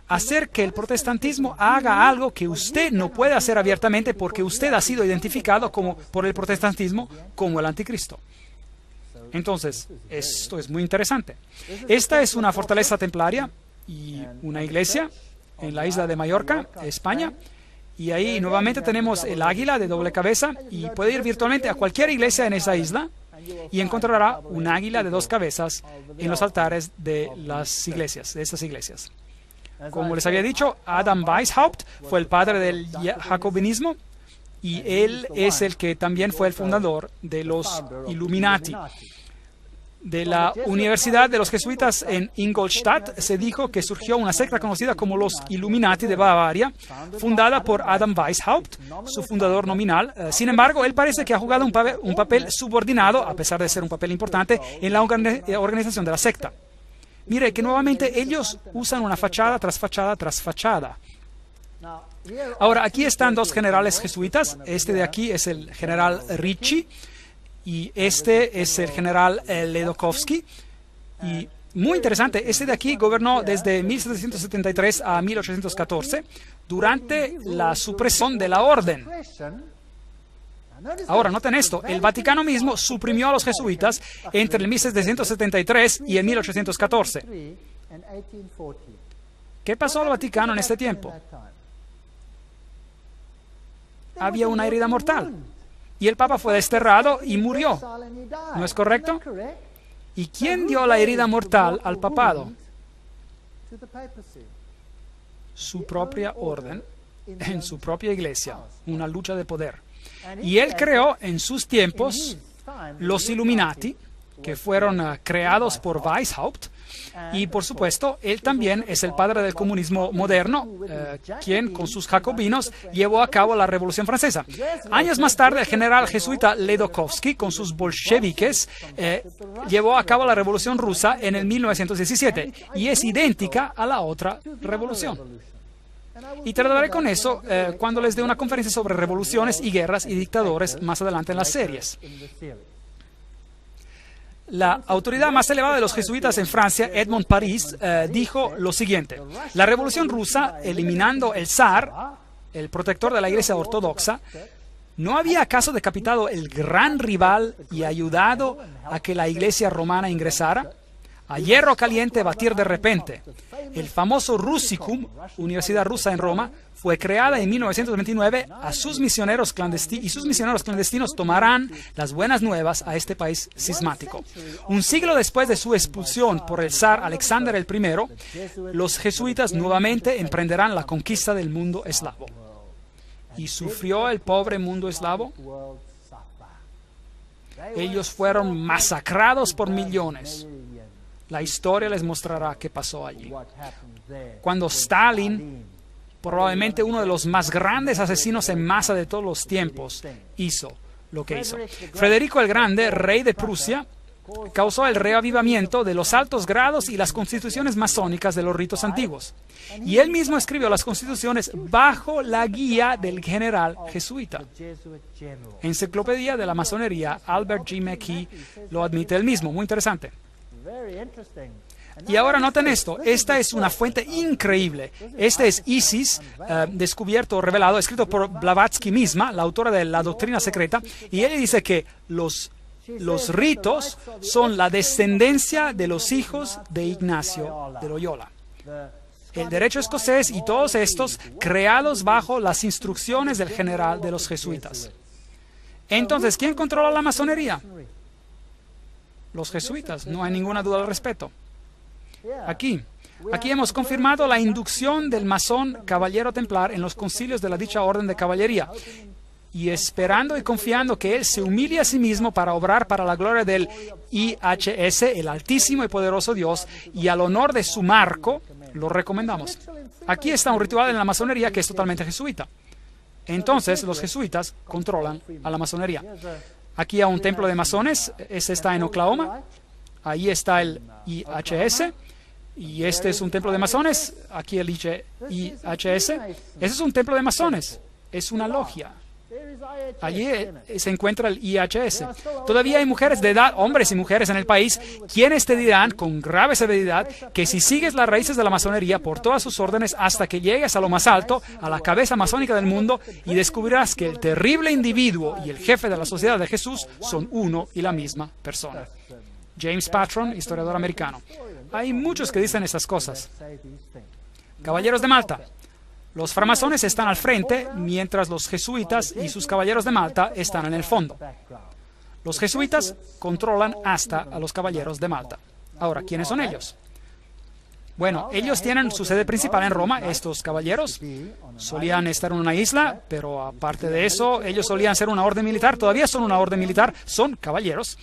Hacer que el protestantismo haga algo que usted no puede hacer abiertamente porque usted ha sido identificado por el protestantismo como el anticristo. Entonces, esto es muy interesante. Esta es una fortaleza templaria y una iglesia en la isla de Mallorca, España. Y ahí nuevamente tenemos el águila de doble cabeza y puede ir virtualmente a cualquier iglesia en esa isla y encontrará un águila de dos cabezas en los altares de las iglesias, de estas iglesias. Como les había dicho, Adam Weishaupt fue el padre del jacobinismo y él es el que también fue el fundador de los Illuminati. De la Universidad de los Jesuitas en Ingolstadt se dijo que surgió una secta conocida como los Illuminati de Bavaria, fundada por Adam Weishaupt, su fundador nominal. Sin embargo, él parece que ha jugado un papel subordinado, a pesar de ser un papel importante, en la organización de la secta. Mire que nuevamente ellos usan una fachada tras fachada tras fachada. Ahora, aquí están dos generales jesuitas. Este de aquí es el general Ricci y este es el general Ledokowski. Y muy interesante, este de aquí gobernó desde 1773 a 1814 durante la supresión de la orden. Ahora, noten esto, el Vaticano mismo suprimió a los jesuitas entre el 1773 y el 1814. ¿Qué pasó al Vaticano en este tiempo? Había una herida mortal y el Papa fue desterrado y murió. ¿No es correcto? ¿Y quién dio la herida mortal al papado? Su propia orden, en su propia iglesia, una lucha de poder. Y él creó en sus tiempos los Illuminati, que fueron creados por Weishaupt, y por supuesto, él también es el padre del comunismo moderno, quien con sus jacobinos llevó a cabo la Revolución Francesa. Años más tarde, el general jesuita Ledokowski, con sus bolcheviques, llevó a cabo la Revolución Rusa en el 1917, y es idéntica a la otra revolución. Y trataré con eso cuando les dé una conferencia sobre revoluciones y guerras y dictadores más adelante en las series. La autoridad más elevada de los jesuitas en Francia, Edmond Paris, dijo lo siguiente: la revolución rusa, eliminando el zar, el protector de la iglesia ortodoxa, ¿no había acaso decapitado el gran rival y ayudado a que la iglesia romana ingresara? A hierro caliente batir de repente. El famoso Russicum, Universidad Rusa en Roma, fue creada en 1929 y sus misioneros clandestinos tomarán las buenas nuevas a este país cismático. Un siglo después de su expulsión por el zar Alexander I, los jesuitas nuevamente emprenderán la conquista del mundo eslavo. ¿Y sufrió el pobre mundo eslavo? Ellos fueron masacrados por millones. La historia les mostrará qué pasó allí. Cuando Stalin, probablemente uno de los más grandes asesinos en masa de todos los tiempos, hizo lo que hizo. Federico el Grande, rey de Prusia, causó el reavivamiento de los altos grados y las constituciones masónicas de los ritos antiguos. Y él mismo escribió las constituciones bajo la guía del general jesuita. Enciclopedia de la Masonería, Albert G. McKee lo admite él mismo. Muy interesante. Y ahora noten esto, esta es una fuente increíble. Este es Isis, descubierto, revelado, escrito por Blavatsky misma, la autora de la doctrina secreta, y ella dice que los ritos son la descendencia de los hijos de Ignacio de Loyola. El derecho escocés y todos estos creados bajo las instrucciones del general de los jesuitas. Entonces, ¿quién controla la masonería? Los jesuitas, no hay ninguna duda al respecto. Aquí hemos confirmado la inducción del masón caballero templar en los concilios de la dicha orden de caballería, y esperando y confiando que él se humille a sí mismo para obrar para la gloria del IHS, el altísimo y poderoso Dios, y al honor de su marco, lo recomendamos. Aquí está un ritual en la masonería que es totalmente jesuita. Entonces, los jesuitas controlan a la masonería. Aquí hay un templo de masones, este está en Oklahoma, ahí está el IHS, y este es un templo de masones, aquí el IHS. Ese es un templo de masones, es una logia. Allí se encuentra el IHS. Todavía hay mujeres de edad, hombres y mujeres en el país, quienes te dirán con grave severidad que si sigues las raíces de la masonería por todas sus órdenes hasta que llegues a lo más alto, a la cabeza masónica del mundo, y descubrirás que el terrible individuo y el jefe de la sociedad de Jesús son uno y la misma persona. James Patron, historiador americano. Hay muchos que dicen estas cosas. Caballeros de Malta. Los framasones están al frente, mientras los jesuitas y sus caballeros de Malta están en el fondo. Los jesuitas controlan hasta a los caballeros de Malta. Ahora, ¿quiénes son ellos? Bueno, ellos tienen su sede principal en Roma. Estos caballeros solían estar en una isla, pero aparte de eso, ellos solían ser una orden militar. Todavía son una orden militar, son caballeros.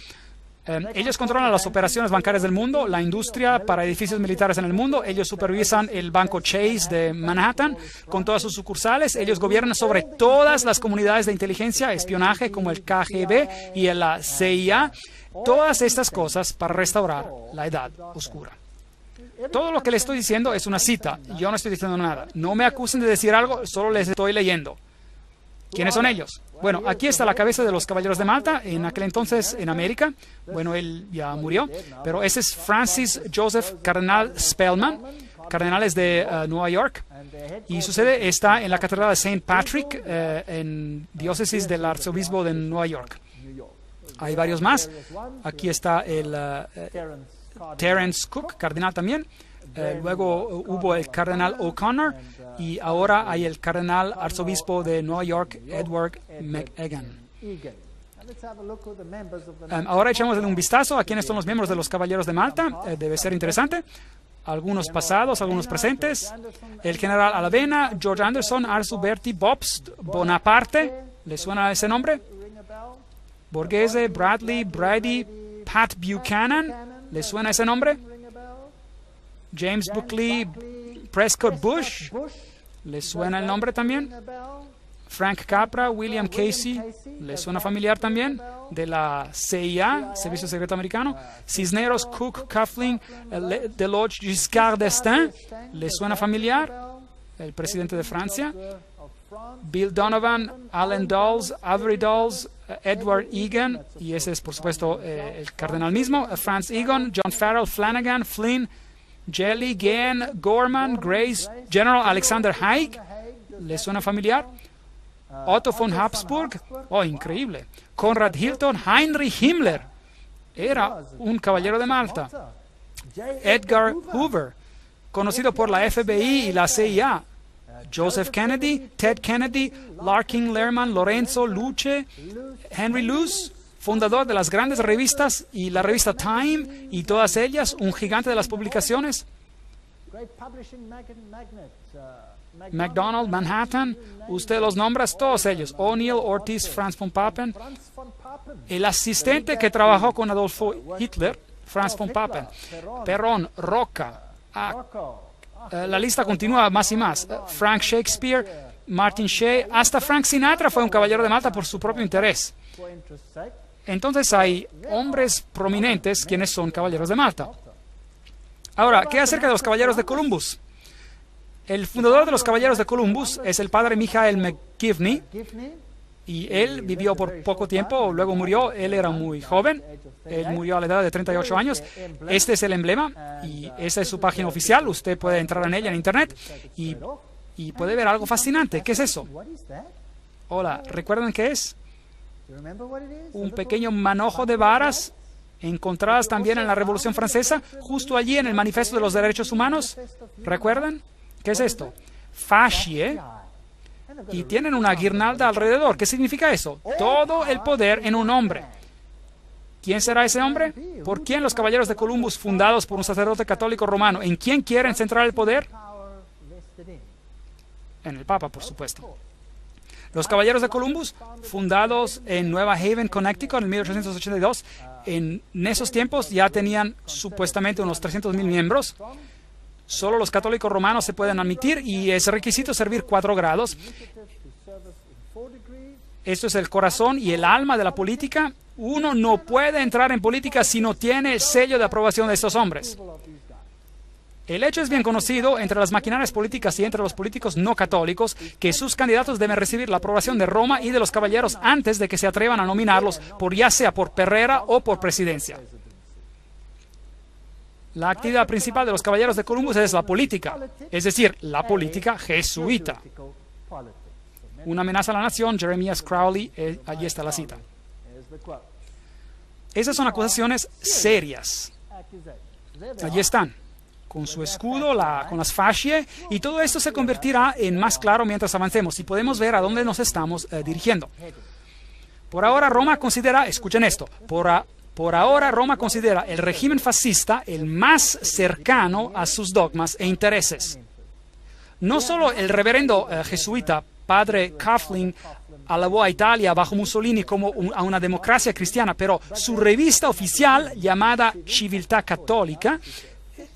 Ellos controlan las operaciones bancarias del mundo, la industria para edificios militares en el mundo. Ellos supervisan el banco Chase de Manhattan con todas sus sucursales. Ellos gobiernan sobre todas las comunidades de inteligencia, espionaje como el KGB y la CIA. Todas estas cosas para restaurar la Edad Oscura. Todo lo que les estoy diciendo es una cita. Yo no estoy diciendo nada. No me acusen de decir algo, solo les estoy leyendo. ¿Quiénes son ellos? Bueno, aquí está la cabeza de los caballeros de Malta, en aquel entonces en América. Bueno, él ya murió, pero ese es Francis Joseph Cardenal Spellman, cardenales de Nueva York, y su sede está en la Catedral de St. Patrick, en diócesis del arzobispo de Nueva York. Hay varios más. Aquí está el Terence Cook, cardenal también. Luego hubo el cardenal O'Connor y ahora hay el cardenal arzobispo de Nueva York, Edward McEgan. Ahora echamos un vistazo a quiénes son los miembros de los Caballeros de Malta. Debe ser interesante. Algunos pasados, algunos presentes. El general Alavena, George Anderson, Arthur Bertie, Bobst, Bonaparte. ¿Le suena ese nombre? Borghese, Bradley, Brady, Pat Buchanan. ¿Le suena ese nombre? James Buckley, Prescott Bush, ¿le suena el nombre también? Frank Capra, William Casey, ¿le suena familiar también? De la CIA, Servicio Secreto Americano. Cisneros, Cook, Coughlin, Deloge, Giscard d'Estaing, ¿le suena familiar? El presidente de Francia. Bill Donovan, Allen Dulles, Avery Dulles, Edward Egan, y ese es por supuesto el cardenal mismo. Franz Egon, John Farrell, Flanagan, Flynn, Jelly, Gann, Gorman, Grace, General Alexander Haig, ¿le suena familiar? Otto von Habsburg, oh, increíble. Conrad Hilton, Heinrich Himmler, era un caballero de Malta. Edgar Hoover, conocido por la FBI y la CIA. Joseph Kennedy, Ted Kennedy, Larkin Lerman, Lorenzo Luce, Henry Luce, fundador de las grandes revistas y la revista Time y todas ellas, un gigante de las publicaciones. McDonald, Manhattan, usted los nombra todos ellos. O'Neill, Ortiz, Franz von Papen. El asistente que trabajó con Adolfo Hitler, Franz von Papen, Perón, Roca. La lista continúa más y más. Frank Shakespeare, Martin Shea, hasta Frank Sinatra fue un caballero de Malta por su propio interés. Entonces hay hombres prominentes quienes son caballeros de Malta. Ahora, ¿qué acerca de los caballeros de Columbus? El fundador de los caballeros de Columbus es el padre Michael McGivney, y él vivió por poco tiempo, luego murió. Él era muy joven, él murió a la edad de 38 años. Este es el emblema y esa es su página oficial. Usted puede entrar en ella en internet y puede ver algo fascinante. ¿Qué es eso? Hola, ¿recuerdan qué es? Un pequeño manojo de varas encontradas también en la Revolución Francesa, justo allí en el Manifiesto de los Derechos Humanos. ¿Recuerdan? ¿Qué es esto? Fascie. Y tienen una guirnalda alrededor. ¿Qué significa eso? Todo el poder en un hombre. ¿Quién será ese hombre? ¿Por quién los caballeros de Columbus, fundados por un sacerdote católico romano? ¿En quién quieren centrar el poder? En el Papa, por supuesto. Los caballeros de Columbus, fundados en Nueva Haven, Connecticut, en 1882, en esos tiempos ya tenían supuestamente unos 300,000 miembros. Solo los católicos romanos se pueden admitir y es requisito servir 4 grados. Esto es el corazón y el alma de la política. Uno no puede entrar en política si no tiene el sello de aprobación de estos hombres. El hecho es bien conocido entre las maquinarias políticas y entre los políticos no católicos que sus candidatos deben recibir la aprobación de Roma y de los caballeros antes de que se atrevan a nominarlos, ya sea por perrera o por presidencia. La actividad principal de los caballeros de Columbus es la política, es decir, la política jesuita. Una amenaza a la nación, Jeremias Crowley, allí está la cita. Esas son acusaciones serias. Allí están, con su escudo, con las fascie, y todo esto se convertirá en más claro mientras avancemos y podemos ver a dónde nos estamos dirigiendo. Por ahora Roma considera, escuchen esto, por ahora Roma considera el régimen fascista el más cercano a sus dogmas e intereses. No solo el reverendo jesuita padre Coughlin alabó a Italia bajo Mussolini como a una democracia cristiana, pero su revista oficial llamada Civiltà Cattolica,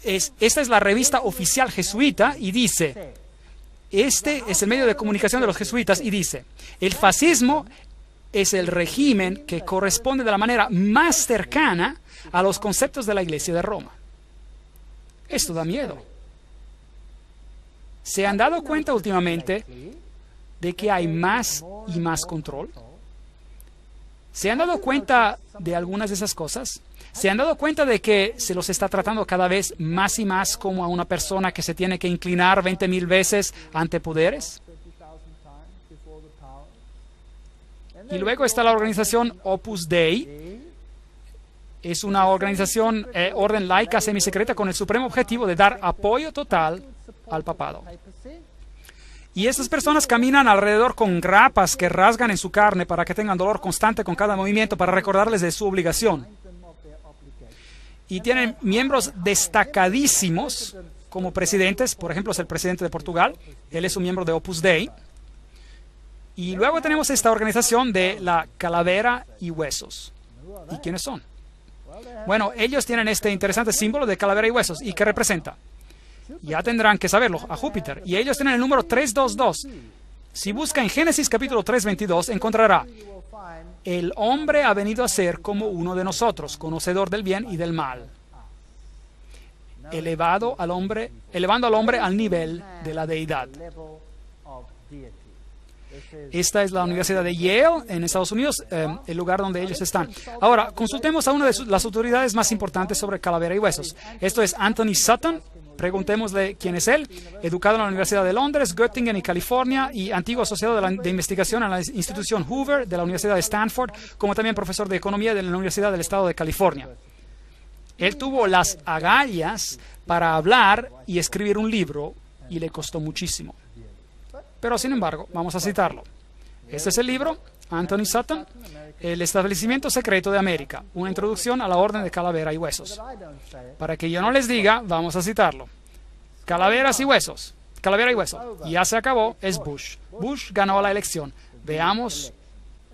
esta es la revista oficial jesuita y dice, este es el medio de comunicación de los jesuitas y dice, el fascismo es el régimen que corresponde de la manera más cercana a los conceptos de la Iglesia de Roma. Esto da miedo. ¿Se han dado cuenta últimamente de que hay más y más control? ¿Se han dado cuenta de algunas de esas cosas? ¿Se han dado cuenta de que se los está tratando cada vez más y más como a una persona que se tiene que inclinar 20,000 veces ante poderes? Y luego está la organización Opus Dei. Es una organización, orden laica semisecreta con el supremo objetivo de dar apoyo total al papado. Y estas personas caminan alrededor con grapas que rasgan en su carne para que tengan dolor constante con cada movimiento para recordarles de su obligación. Y tienen miembros destacadísimos como presidentes. Por ejemplo, es el presidente de Portugal. Él es un miembro de Opus Dei. Y luego tenemos esta organización de la Calavera y Huesos. ¿Y quiénes son? Bueno, ellos tienen este interesante símbolo de calavera y huesos. ¿Y qué representa? Ya tendrán que saberlo, a Júpiter. Y ellos tienen el número 322. Si busca en Génesis capítulo 3:22, encontrará: el hombre ha venido a ser como uno de nosotros, conocedor del bien y del mal. Elevando al hombre al nivel de la deidad. Esta es la Universidad de Yale en Estados Unidos, el lugar donde ellos están. Ahora, consultemos a una de las autoridades más importantes sobre calavera y huesos. Esto es Anthony Sutton. Preguntémosle quién es él. Educado en la Universidad de Londres, Göttingen y California, y antiguo asociado de investigación en la institución Hoover de la Universidad de Stanford, como también profesor de economía de la Universidad del Estado de California. Él tuvo las agallas para hablar y escribir un libro y le costó muchísimo. Pero, sin embargo, vamos a citarlo. Este es el libro, Anthony Sutton, El establecimiento secreto de América, una introducción a la orden de calavera y huesos. Para que yo no les diga, vamos a citarlo. Calaveras y huesos, calavera y hueso. Ya se acabó, es Bush. Bush ganó la elección. Veamos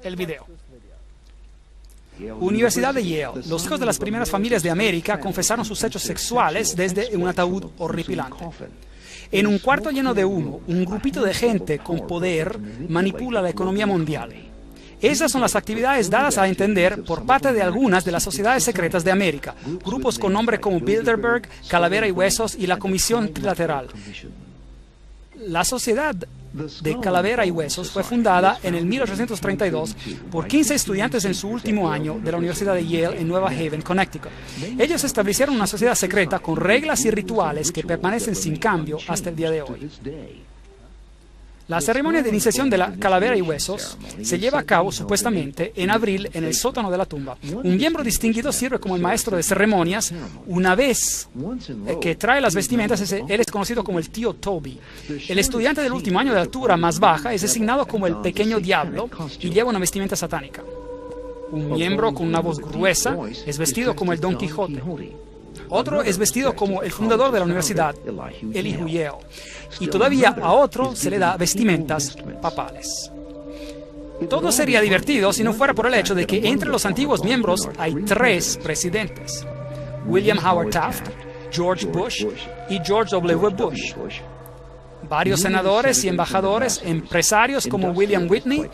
el video. Universidad de Yale. Los hijos de las primeras familias de América confesaron sus hechos sexuales desde un ataúd horripilante. En un cuarto lleno de humo, un grupito de gente con poder manipula la economía mundial. Esas son las actividades dadas a entender por parte de algunas de las sociedades secretas de América, grupos con nombre como Bilderberg, Calavera y Huesos y la Comisión Trilateral. La sociedad de Calavera y Huesos fue fundada en el 1832 por 15 estudiantes en su último año de la Universidad de Yale en Nueva Haven, Connecticut. Ellos establecieron una sociedad secreta con reglas y rituales que permanecen sin cambio hasta el día de hoy. La ceremonia de iniciación de la Calavera y Huesos se lleva a cabo supuestamente en abril en el sótano de la tumba. Un miembro distinguido sirve como el maestro de ceremonias. Una vez que trae las vestimentas, él es conocido como el tío Toby. El estudiante del último año de altura más baja es designado como el pequeño diablo y lleva una vestimenta satánica. Un miembro con una voz gruesa es vestido como el Don Quijote. Otro es vestido como el fundador de la universidad, Elihu Yale. Y todavía a otro se le da vestimentas papales. Todo sería divertido si no fuera por el hecho de que entre los antiguos miembros hay 3 presidentes: William Howard Taft, George Bush y George W. Bush. Varios senadores y embajadores, empresarios como William Whitney,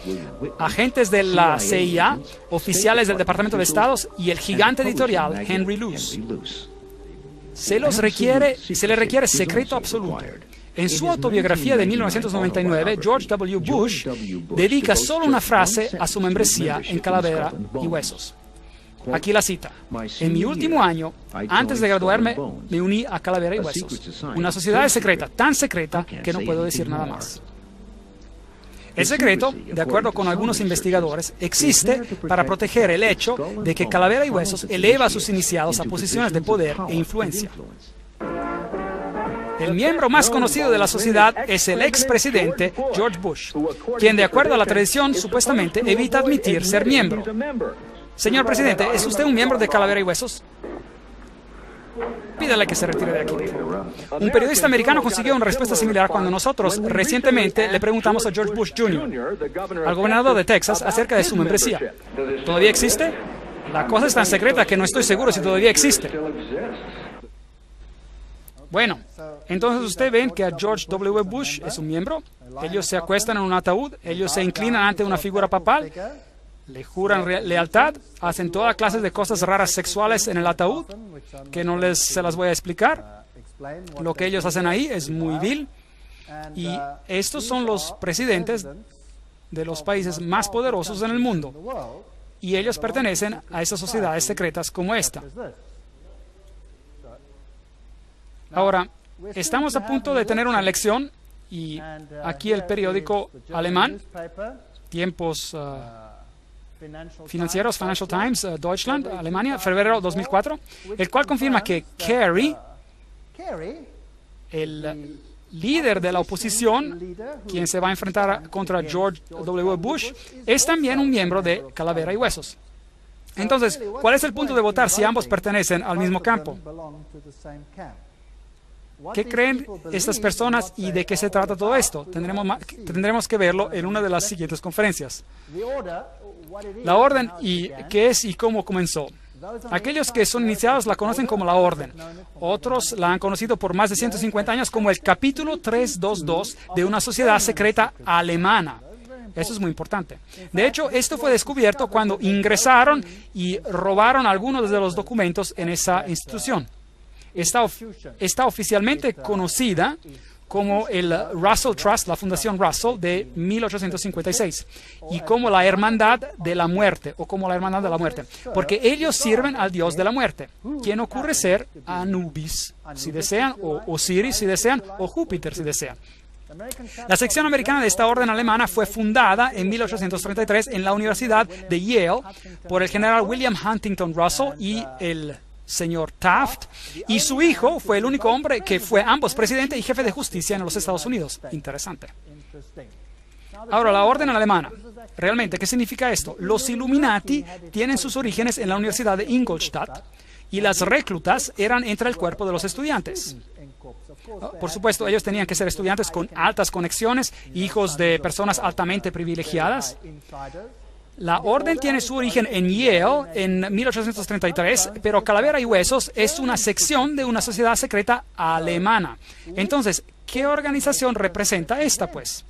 agentes de la CIA, oficiales del Departamento de Estado y el gigante editorial Henry Luce. Se le requiere secreto absoluto. En su autobiografía de 1999, George W. Bush dedica solo una frase a su membresía en Calavera y Huesos. Aquí la cita: en mi último año, antes de graduarme, me uní a Calavera y Huesos, una sociedad secreta, tan secreta que no puedo decir nada más. El secreto, de acuerdo con algunos investigadores, existe para proteger el hecho de que Calavera y Huesos eleva a sus iniciados a posiciones de poder e influencia. El miembro más conocido de la sociedad es el expresidente George Bush, quien, de acuerdo a la tradición, supuestamente evita admitir ser miembro. Señor presidente, ¿es usted un miembro de Calavera y Huesos? Pídale que se retire de aquí. Un periodista americano consiguió una respuesta similar cuando nosotros recientemente le preguntamos a George Bush Jr., al gobernador de Texas, acerca de su membresía. ¿Todavía existe? La cosa es tan secreta que no estoy seguro si todavía existe. Bueno, entonces ustedes ven que a George W. Bush es un miembro. Ellos se acuestan en un ataúd, ellos se inclinan ante una figura papal, le juran lealtad, hacen toda clase de cosas raras sexuales en el ataúd, que no se las voy a explicar. Lo que ellos hacen ahí es muy vil. Y estos son los presidentes de los países más poderosos en el mundo. Y ellos pertenecen a esas sociedades secretas como esta. Ahora, estamos a punto de tener una elección y aquí el periódico alemán, Tiempos Financieros, Financial Times, Deutschland, Alemania, febrero 2004, el cual confirma que Kerry, el líder de la oposición, quien se va a enfrentar contra George W. Bush, es también un miembro de Calavera y Huesos. Entonces, ¿cuál es el punto de votar si ambos pertenecen al mismo campo? ¿Qué creen estas personas y de qué se trata todo esto? Tendremos que verlo en una de las siguientes conferencias. La orden y qué es y cómo comenzó. Aquellos que son iniciados la conocen como la orden. Otros la han conocido por más de 150 años como el capítulo 322 de una sociedad secreta alemana. Eso es muy importante. De hecho, esto fue descubierto cuando ingresaron y robaron algunos de los documentos en esa institución. Está oficialmente conocida como el Russell Trust, la Fundación Russell de 1856, y como la Hermandad de la Muerte, o como la Hermandad de la Muerte, porque ellos sirven al Dios de la Muerte, quien ocurre ser Anubis, si desean, o Osiris, si desean, o Júpiter, si desean. La sección americana de esta orden alemana fue fundada en 1833 en la Universidad de Yale por el general William Huntington Russell y el señor Taft, y su hijo fue el único hombre que fue ambos presidente y jefe de justicia en los Estados Unidos. Interesante. Ahora, la orden alemana. Realmente, ¿qué significa esto? Los Illuminati tienen sus orígenes en la Universidad de Ingolstadt y las reclutas eran entre el cuerpo de los estudiantes. Por supuesto, ellos tenían que ser estudiantes con altas conexiones, hijos de personas altamente privilegiadas. La orden tiene su origen en Yale en 1833, pero Calavera y Huesos es una sección de una sociedad secreta alemana. Entonces, ¿qué organización representa esta, pues?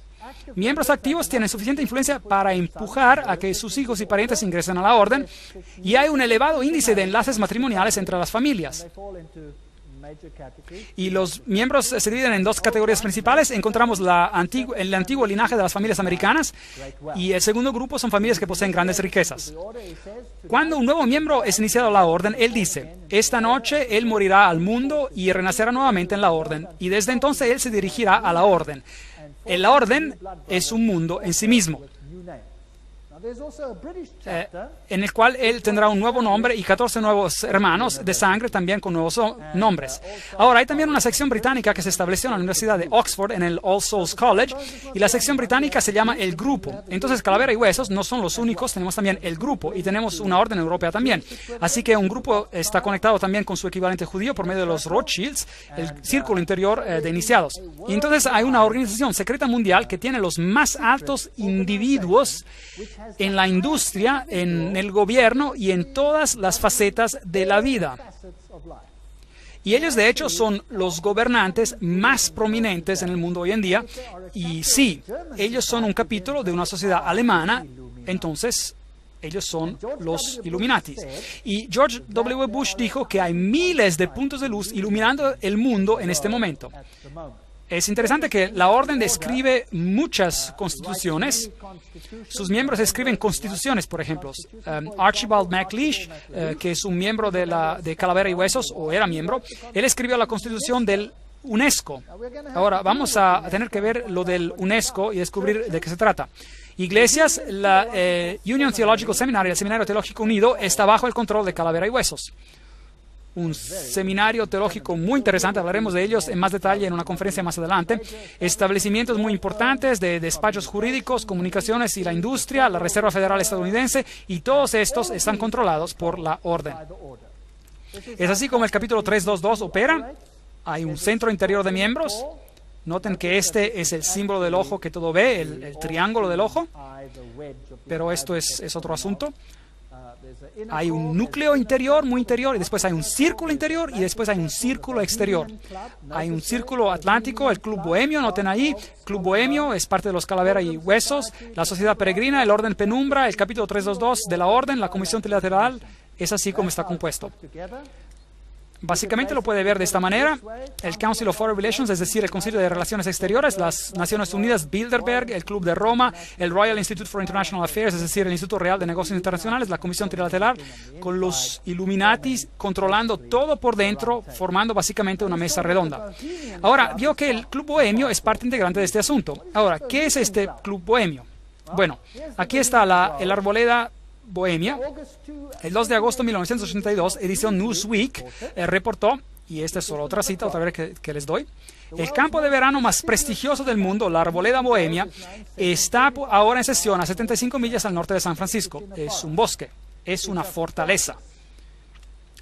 Miembros activos tienen suficiente influencia para empujar a que sus hijos y parientes ingresen a la orden, y hay un elevado índice de enlaces matrimoniales entre las familias. Y los miembros se dividen en dos categorías principales. Encontramos el antiguo linaje de las familias americanas, y el segundo grupo son familias que poseen grandes riquezas. Cuando un nuevo miembro es iniciado a la orden, él dice: esta noche él morirá al mundo y renacerá nuevamente en la orden, y desde entonces él se dirigirá a la orden. La orden es un mundo en sí mismo, en el cual él tendrá un nuevo nombre y 14 nuevos hermanos de sangre también con nuevos nombres. Ahora, hay también una sección británica que se estableció en la Universidad de Oxford, en el All Souls College, y la sección británica se llama el Grupo. Entonces, Calavera y Huesos no son los únicos, tenemos también el Grupo, y tenemos una orden europea también. Así que un grupo está conectado también con su equivalente judío por medio de los Rothschilds, el círculo interior de iniciados. Y entonces hay una organización secreta mundial que tiene los más altos individuos en la industria, en el gobierno y en todas las facetas de la vida. Y ellos, de hecho, son los gobernantes más prominentes en el mundo hoy en día. Y sí, ellos son un capítulo de una sociedad alemana, entonces ellos son los Illuminati. Y George W. Bush dijo que hay miles de puntos de luz iluminando el mundo en este momento. Es interesante que la orden describe muchas constituciones. Sus miembros escriben constituciones, por ejemplo. Archibald MacLeish, que es un miembro de Calavera y Huesos, o era miembro, él escribió la constitución del UNESCO. Ahora, vamos a tener que ver lo del UNESCO y descubrir de qué se trata. Iglesias, la Union Theological Seminary, el Seminario Teológico Unido, está bajo el control de Calavera y Huesos. Un seminario teológico muy interesante, hablaremos de ellos en más detalle en una conferencia más adelante. Establecimientos muy importantes de despachos jurídicos, comunicaciones y la industria, la Reserva Federal estadounidense, y todos estos están controlados por la orden. Es así como el capítulo 322 opera. Hay un centro interior de miembros. Noten que este es el símbolo del ojo que todo ve, el triángulo del ojo, pero esto es otro asunto. Hay un núcleo interior, muy interior, y después hay un círculo interior, y después hay un círculo exterior. Hay un círculo atlántico, el Club Bohemio, noten ahí, Club Bohemio es parte de los Calavera y Huesos, la Sociedad Peregrina, el Orden Penumbra, el capítulo 322 de la Orden, la Comisión Trilateral, es así como está compuesto. Básicamente lo puede ver de esta manera: el Council of Foreign Relations, es decir, el Concilio de Relaciones Exteriores, las Naciones Unidas, Bilderberg, el Club de Roma, el Royal Institute for International Affairs, es decir, el Instituto Real de Negocios Internacionales, la Comisión Trilateral, con los Illuminatis controlando todo por dentro, formando básicamente una mesa redonda. Ahora, vio que el Club Bohemio es parte integrante de este asunto. Ahora, ¿qué es este Club Bohemio? Bueno, aquí está el Arboleda Bohemia. El 2 de agosto de 1982, edición Newsweek reportó, y esta es solo otra cita, otra vez que les doy: el campo de verano más prestigioso del mundo, la Arboleda Bohemia, está ahora en sesión a 75 millas al norte de San Francisco. Es un bosque, es una fortaleza.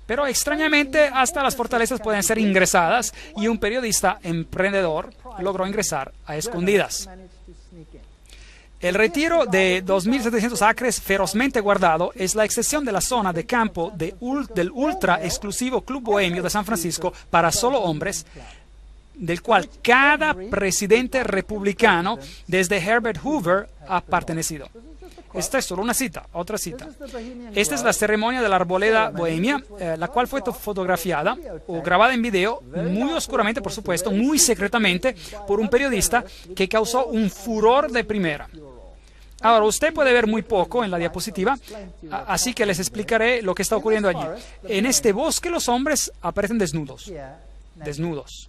Pero extrañamente, hasta las fortalezas pueden ser ingresadas, y un periodista emprendedor logró ingresar a escondidas. El retiro de 2.700 acres ferozmente guardado es la excepción de la zona de campo del ultra exclusivo Club Bohemio de San Francisco para solo hombres, del cual cada presidente republicano desde Herbert Hoover ha pertenecido. Esta es solo una cita, otra cita. Esta es la ceremonia de la Arboleda Bohemia, la cual fue fotografiada o grabada en video, muy oscuramente, por supuesto, muy secretamente, por un periodista que causó un furor de primera. Ahora, usted puede ver muy poco en la diapositiva, así que les explicaré lo que está ocurriendo allí. En este bosque los hombres aparecen desnudos. Desnudos.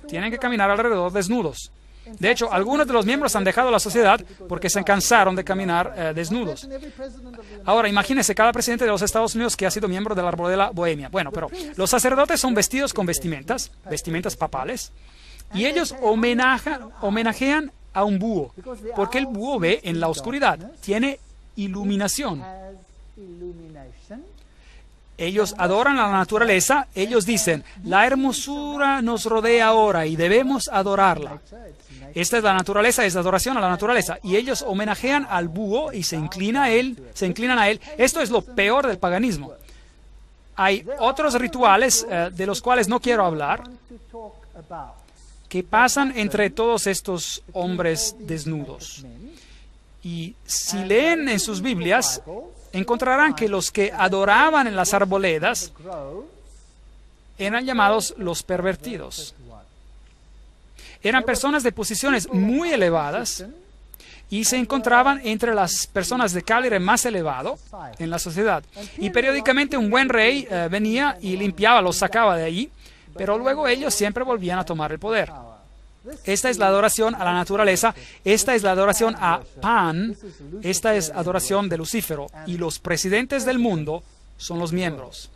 Tienen que caminar alrededor desnudos. De hecho, algunos de los miembros han dejado la sociedad porque se cansaron de caminar desnudos. Ahora, imagínense cada presidente de los Estados Unidos que ha sido miembro de la Arboleda Bohemia. Bueno, pero los sacerdotes son vestidos con vestimentas papales, y ellos homenajean a un búho, porque el búho ve en la oscuridad, tiene iluminación. Ellos adoran a la naturaleza, ellos dicen: la hermosura nos rodea ahora y debemos adorarla. Esta es la naturaleza, es la adoración a la naturaleza. Y ellos homenajean al búho y se inclinan a él. Esto es lo peor del paganismo. Hay otros rituales de los cuales no quiero hablar, que pasan entre todos estos hombres desnudos. Y si leen en sus Biblias, encontrarán que los que adoraban en las arboledas eran llamados los pervertidos. Eran personas de posiciones muy elevadas y se encontraban entre las personas de calibre más elevado en la sociedad. Y periódicamente un buen rey venía y limpiaba, los sacaba de allí, pero luego ellos siempre volvían a tomar el poder. Esta es la adoración a la naturaleza, esta es la adoración a Pan, esta es adoración de Lucífero, y los presidentes del mundo son los miembros.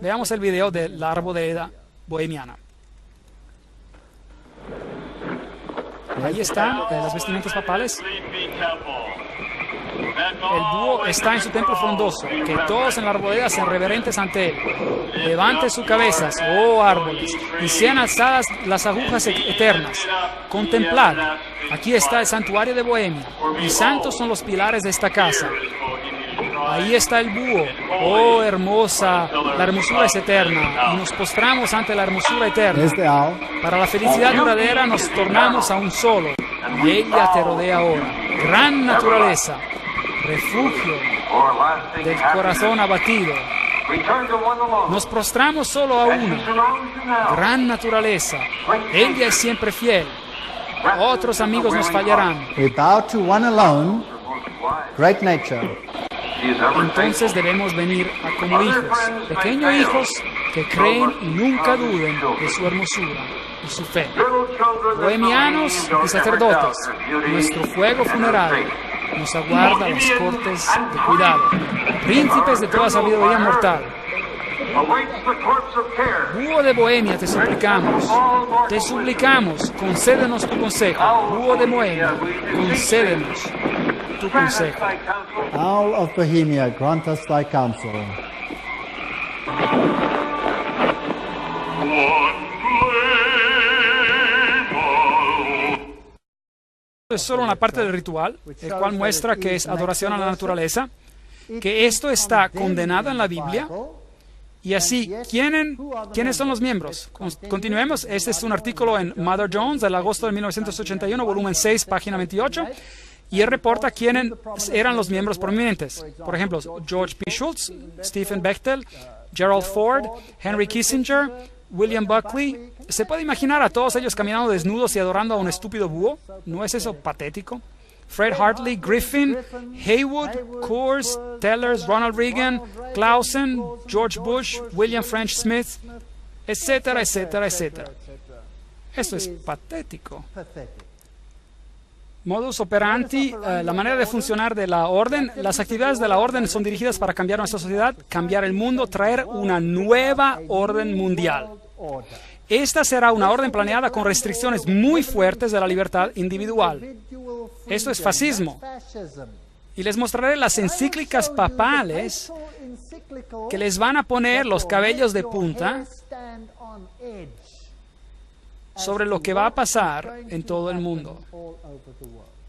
Veamos el video de la arboleda bohemiana. Ahí están las vestimentas papales. El búho está en su templo frondoso, que todos en la arboleda sean reverentes ante él. Levante sus cabezas, oh árboles, y sean alzadas las agujas eternas. Contemplad, aquí está el santuario de Bohemia, y santos son los pilares de esta casa. Ahí está el búho, oh hermosa, la hermosura es eterna, y nos postramos ante la hermosura eterna. Para la felicidad duradera nos tornamos a un solo, y ella te rodea ahora. Gran naturaleza, refugio del corazón abatido. Nos prostramos solo a una. Gran naturaleza, ella es siempre fiel. Otros amigos nos fallarán. We bow to one alone, great nature. Entonces debemos venir como hijos, pequeños hijos que creen y nunca duden de su hermosura y su fe. Bohemianos y sacerdotes, nuestro fuego funerario nos aguarda las cortes de cuidado. Príncipes de toda sabiduría mortal, búho de Bohemia, te suplicamos, concédenos tu consejo. Búho de Bohemia, concédenos tu consejo. Owl of Bohemia, grant us thy counsel. Es solo una parte del ritual, el cual muestra que es adoración a la naturaleza, que esto está condenado en la Biblia. Y así, ¿quiénes son los miembros? Continuemos. Este es un artículo en Mother Jones del agosto de 1981, volumen 6, página 28. Y él reporta quiénes eran los miembros prominentes. Por ejemplo, George P. Schultz, Stephen Bechtel, Gerald Ford, Henry Kissinger, William Buckley. ¿Se puede imaginar a todos ellos caminando desnudos y adorando a un estúpido búho? ¿No es eso patético? Fred Hartley, Griffin, Haywood, Coors, Tellers, Ronald Reagan, Clausen, George Bush, William French Smith, etcétera, etcétera, etcétera. Esto es patético. Modus operandi, la manera de funcionar de la orden. Las actividades de la orden son dirigidas para cambiar nuestra sociedad, cambiar el mundo, traer una nueva orden mundial. Esta será una orden planeada con restricciones muy fuertes de la libertad individual. Esto es fascismo. Y les mostraré las encíclicas papales que les van a poner los cabellos de punta sobre lo que va a pasar en todo el mundo.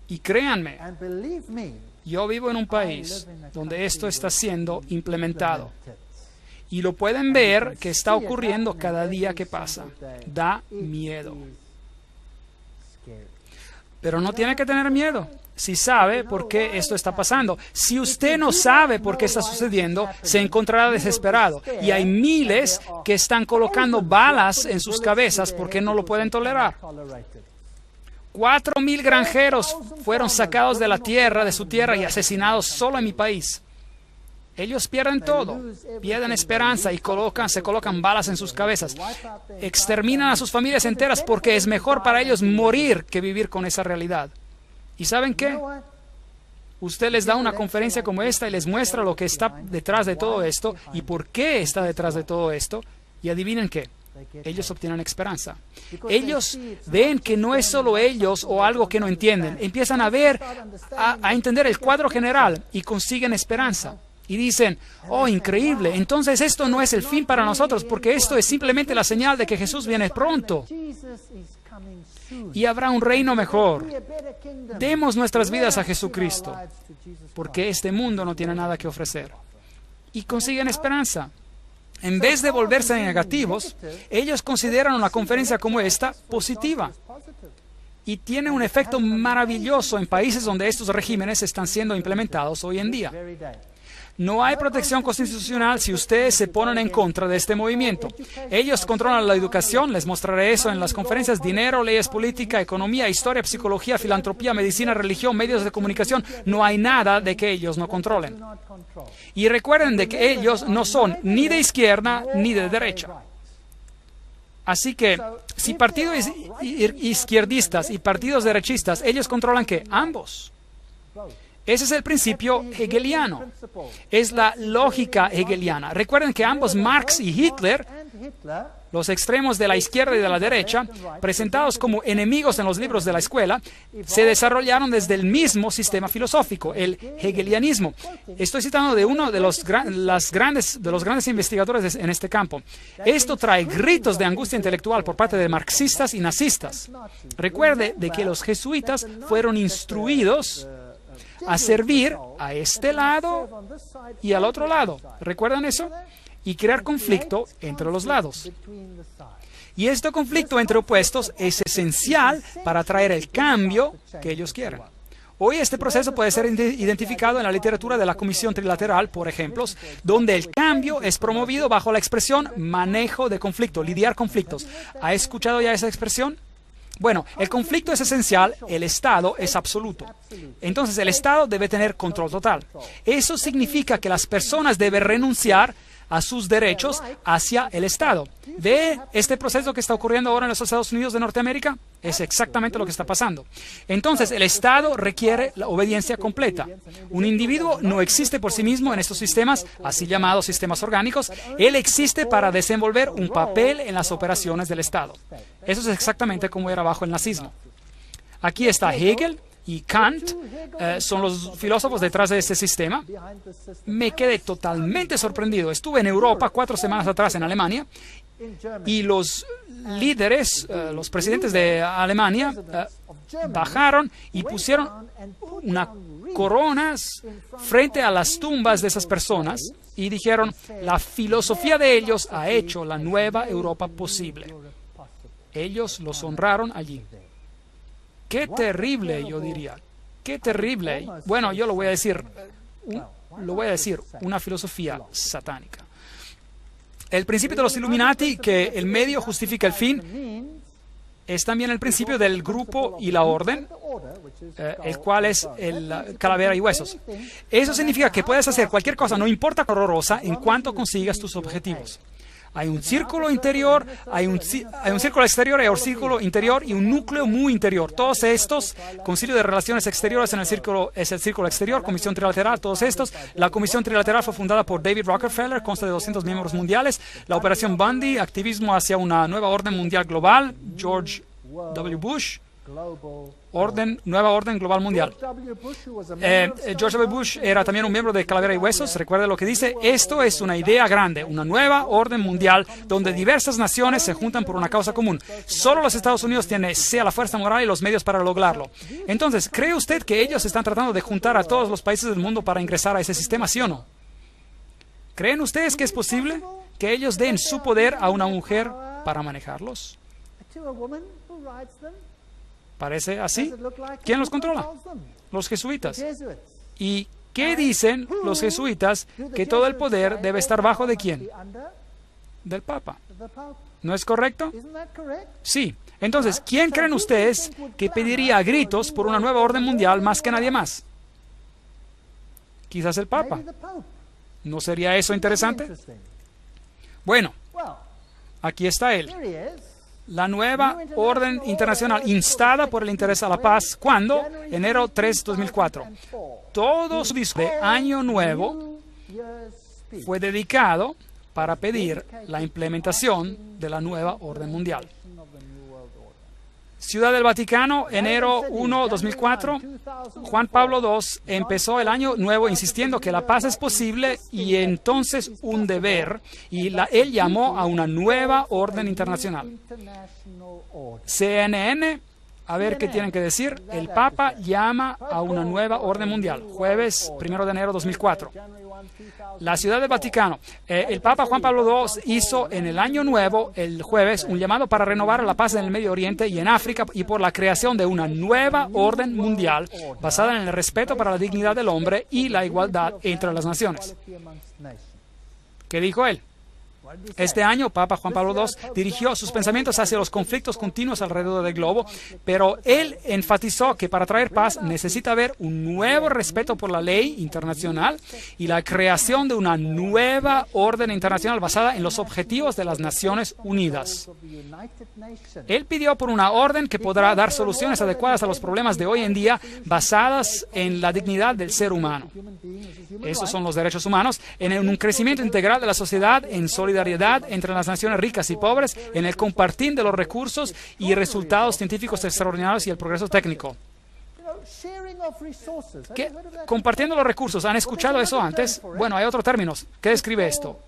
Y créanme, yo vivo en un país donde esto está siendo implementado. Y lo pueden ver que está ocurriendo cada día que pasa. Da miedo. Pero no tiene que tener miedo si sabe por qué esto está pasando. Si usted no sabe por qué está sucediendo, se encontrará desesperado. Y hay miles que están colocando balas en sus cabezas porque no lo pueden tolerar. 4,000 granjeros fueron sacados de la tierra, de su tierra, y asesinados solo en mi país. Ellos pierden todo, pierden esperanza y se colocan balas en sus cabezas. Exterminan a sus familias enteras porque es mejor para ellos morir que vivir con esa realidad. ¿Y saben qué? Usted les da una conferencia como esta y les muestra lo que está detrás de todo esto y por qué está detrás de todo esto. Y adivinen qué, ellos obtienen esperanza. Ellos ven que no es solo ellos o algo que no entienden. Empiezan a ver, a entender el cuadro general y consiguen esperanza. y dicen, oh, increíble, entonces esto no es el fin para nosotros, porque esto es simplemente la señal de que Jesús viene pronto y habrá un reino mejor. Demos nuestras vidas a Jesucristo, porque este mundo no tiene nada que ofrecer. Y consiguen esperanza. En vez de volverse negativos, ellos consideran una conferencia como esta positiva. Y tiene un efecto maravilloso en países donde estos regímenes están siendo implementados hoy en día. No hay protección constitucional si ustedes se ponen en contra de este movimiento. Ellos controlan la educación, les mostraré eso en las conferencias, dinero, leyes, política, economía, historia, psicología, filantropía, medicina, religión, medios de comunicación. No hay nada de que ellos no controlen. Y recuerden de que ellos no son ni de izquierda ni de derecha. Así que, si partidos izquierdistas y partidos derechistas, ellos controlan ¿qué? Ambos. Ese es el principio hegeliano. Es la lógica hegeliana. Recuerden que ambos, Marx y Hitler, los extremos de la izquierda y de la derecha, presentados como enemigos en los libros de la escuela, se desarrollaron desde el mismo sistema filosófico, el hegelianismo. Estoy citando de uno de los grandes investigadores en este campo. Esto trae gritos de angustia intelectual por parte de marxistas y nazistas. Recuerde de que los jesuitas fueron instruidos a servir a este lado y al otro lado. ¿Recuerdan eso? Y crear conflicto entre los lados. Y este conflicto entre opuestos es esencial para traer el cambio que ellos quieren. Hoy este proceso puede ser identificado en la literatura de la Comisión Trilateral, por ejemplo, donde el cambio es promovido bajo la expresión manejo de conflicto, lidiar conflictos. ¿Ha escuchado ya esa expresión? Bueno, el conflicto es esencial, el Estado es absoluto. Entonces el Estado debe tener control total. Eso significa que las personas deben renunciar a sus derechos hacia el Estado. ¿Ve este proceso que está ocurriendo ahora en los Estados Unidos de Norteamérica? Es exactamente lo que está pasando. Entonces, el Estado requiere la obediencia completa. Un individuo no existe por sí mismo en estos sistemas, así llamados sistemas orgánicos. Él existe para desenvolver un papel en las operaciones del Estado. Eso es exactamente como era bajo el nazismo. Aquí está Hegel y Kant, son los filósofos detrás de este sistema. Me quedé totalmente sorprendido. Estuve en Europa 4 semanas atrás en Alemania y los líderes, los presidentes de Alemania bajaron y pusieron unas coronas frente a las tumbas de esas personas y dijeron, la filosofía de ellos ha hecho la nueva Europa posible. Ellos los honraron allí. ¡Qué terrible!, yo diría. ¡Qué terrible! Bueno, yo lo voy a decir, una filosofía satánica. El principio de los Illuminati, que el medio justifica el fin, es también el principio del grupo y la orden, el cual es el calavera y huesos. Eso significa que puedes hacer cualquier cosa, no importa horrorosa, en cuanto consigas tus objetivos. Hay un círculo interior, hay un círculo exterior, hay un círculo interior y un núcleo muy interior. Todos estos, Concilio de Relaciones Exteriores es el círculo exterior, Comisión Trilateral, todos estos. La Comisión Trilateral fue fundada por David Rockefeller, consta de 200 miembros mundiales. La Operación Bundy, activismo hacia una nueva orden mundial global, George W. Bush. Nueva orden global mundial. George W. Bush era también un miembro de Calavera y Huesos. Recuerde lo que dice. Esto es una idea grande, una nueva orden mundial donde diversas naciones se juntan por una causa común. Solo los Estados Unidos tienen sea la fuerza moral y los medios para lograrlo. Entonces, ¿cree usted que ellos están tratando de juntar a todos los países del mundo para ingresar a ese sistema, sí o no? ¿Creen ustedes que es posible que ellos den su poder a una mujer para manejarlos? ¿Parece así? ¿Quién los controla? Los jesuitas. ¿Y qué dicen los jesuitas? Que todo el poder debe estar bajo ¿de quién? Del Papa. ¿No es correcto? Sí. Entonces, ¿quién creen ustedes que pediría a gritos por una nueva orden mundial más que nadie más? Quizás el Papa. ¿No sería eso interesante? Bueno, aquí está él. La nueva orden internacional instada por el interés a la paz. ¿Cuándo? Enero 3, 2004. Todo su discurso de Año Nuevo fue dedicado para pedir la implementación de la nueva orden mundial. Ciudad del Vaticano, enero 1, 2004. Juan Pablo II empezó el año nuevo insistiendo que la paz es posible y entonces un deber, y él llamó a una nueva orden internacional. CNN, a ver qué tienen que decir. El Papa llama a una nueva orden mundial. Jueves 1 de enero 2004. La Ciudad del Vaticano. El Papa Juan Pablo II hizo en el año nuevo, el jueves, un llamado para renovar la paz en el Medio Oriente y en África y por la creación de una nueva orden mundial basada en el respeto para la dignidad del hombre y la igualdad entre las naciones. ¿Qué dijo él? Este año, Papa Juan Pablo II dirigió sus pensamientos hacia los conflictos continuos alrededor del globo, pero él enfatizó que para traer paz necesita haber un nuevo respeto por la ley internacional y la creación de una nueva orden internacional basada en los objetivos de las Naciones Unidas. Él pidió por una orden que podrá dar soluciones adecuadas a los problemas de hoy en día basadas en la dignidad del ser humano. Esos son los derechos humanos, en un crecimiento integral de la sociedad, en solidaridad entre las naciones ricas y pobres, en el compartir de los recursos y resultados científicos extraordinarios y el progreso técnico. Compartiendo los recursos, ¿han escuchado eso antes? Bueno, hay otro término que describe esto.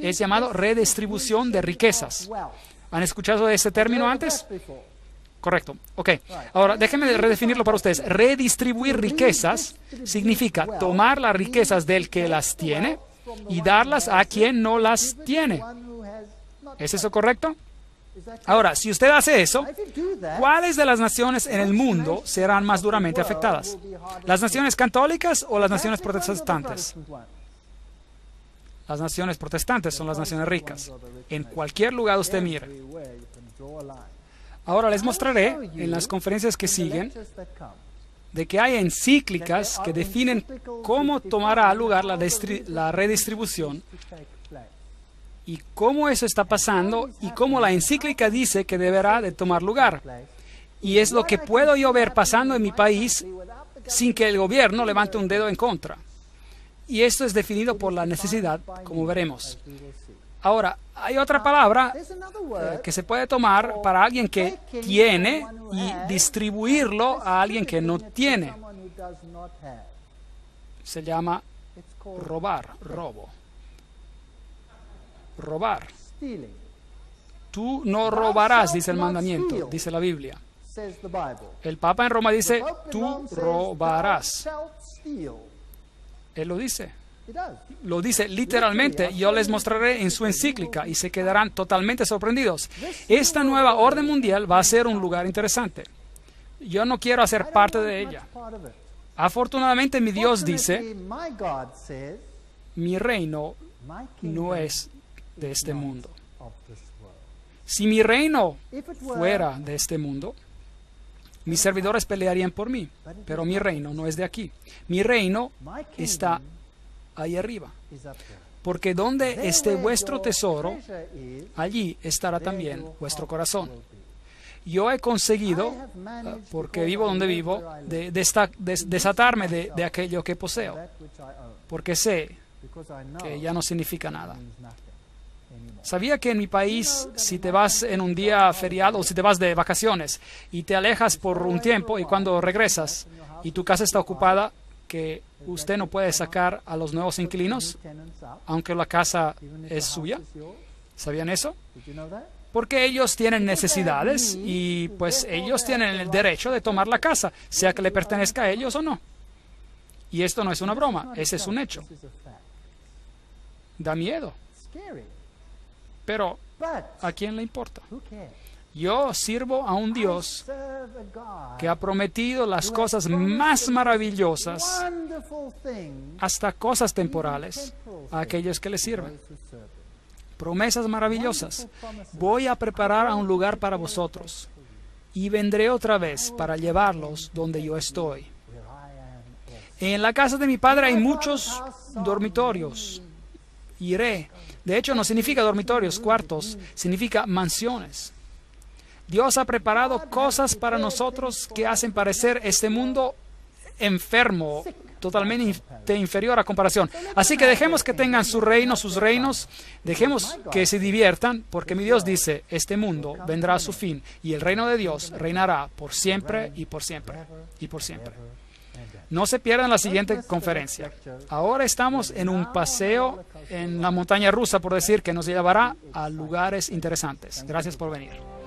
Es llamado redistribución de riquezas. ¿Han escuchado de ese término antes? Correcto. Ok. Ahora, déjenme redefinirlo para ustedes. Redistribuir riquezas significa tomar las riquezas del que las tiene y darlas a quien no las tiene. ¿Es eso correcto? Ahora, si usted hace eso, ¿cuáles de las naciones en el mundo serán más duramente afectadas? ¿Las naciones católicas o las naciones protestantes? Las naciones protestantes son las naciones ricas. En cualquier lugar usted mire. Ahora les mostraré en las conferencias que siguen de que hay encíclicas que definen cómo tomará lugar la redistribución y cómo eso está pasando y cómo la encíclica dice que deberá de tomar lugar. Y es lo que puedo yo ver pasando en mi país sin que el gobierno levante un dedo en contra. Y esto es definido por la necesidad, como veremos. Ahora, hay otra palabra que se puede tomar para alguien que tiene y distribuirlo a alguien que no tiene. Se llama robar, robo. Robar. Tú no robarás, dice el mandamiento, dice la Biblia. El Papa en Roma dice, tú robarás. Él lo dice. Lo dice literalmente. Yo les mostraré en su encíclica y se quedarán totalmente sorprendidos. Esta nueva orden mundial va a ser un lugar interesante. Yo no quiero hacer parte de ella. Afortunadamente mi Dios dice, mi reino no es de este mundo. Si mi reino fuera de este mundo, mis servidores pelearían por mí, pero mi reino no es de aquí. Mi reino está ahí arriba. Porque donde esté vuestro tesoro, allí estará también vuestro corazón. Yo he conseguido, porque vivo donde vivo, desatarme de aquello que poseo, porque sé que ya no significa nada. ¿Sabía que en mi país, si te vas en un día feriado o si te vas de vacaciones y te alejas por un tiempo y cuando regresas y tu casa está ocupada, que usted no puede sacar a los nuevos inquilinos, aunque la casa es suya? ¿Sabían eso? Porque ellos tienen necesidades y pues ellos tienen el derecho de tomar la casa, sea que le pertenezca a ellos o no. Y esto no es una broma, ese es un hecho. Da miedo. Pero, ¿a quién le importa? Yo sirvo a un Dios que ha prometido las cosas más maravillosas, hasta cosas temporales, a aquellos que le sirven. Promesas maravillosas. Voy a preparar a un lugar para vosotros y vendré otra vez para llevarlos donde yo estoy. En la casa de mi Padre hay muchos dormitorios. Iré. De hecho, no significa dormitorios, cuartos, significa mansiones. Dios ha preparado cosas para nosotros que hacen parecer este mundo enfermo, totalmente inferior a comparación. Así que dejemos que tengan su reino, sus reinos, dejemos que se diviertan, porque mi Dios dice, este mundo vendrá a su fin y el reino de Dios reinará por siempre y por siempre y por siempre. No se pierdan la siguiente conferencia. Ahora estamos en un paseo en la montaña rusa, por decir, que nos llevará a lugares interesantes. Gracias por venir.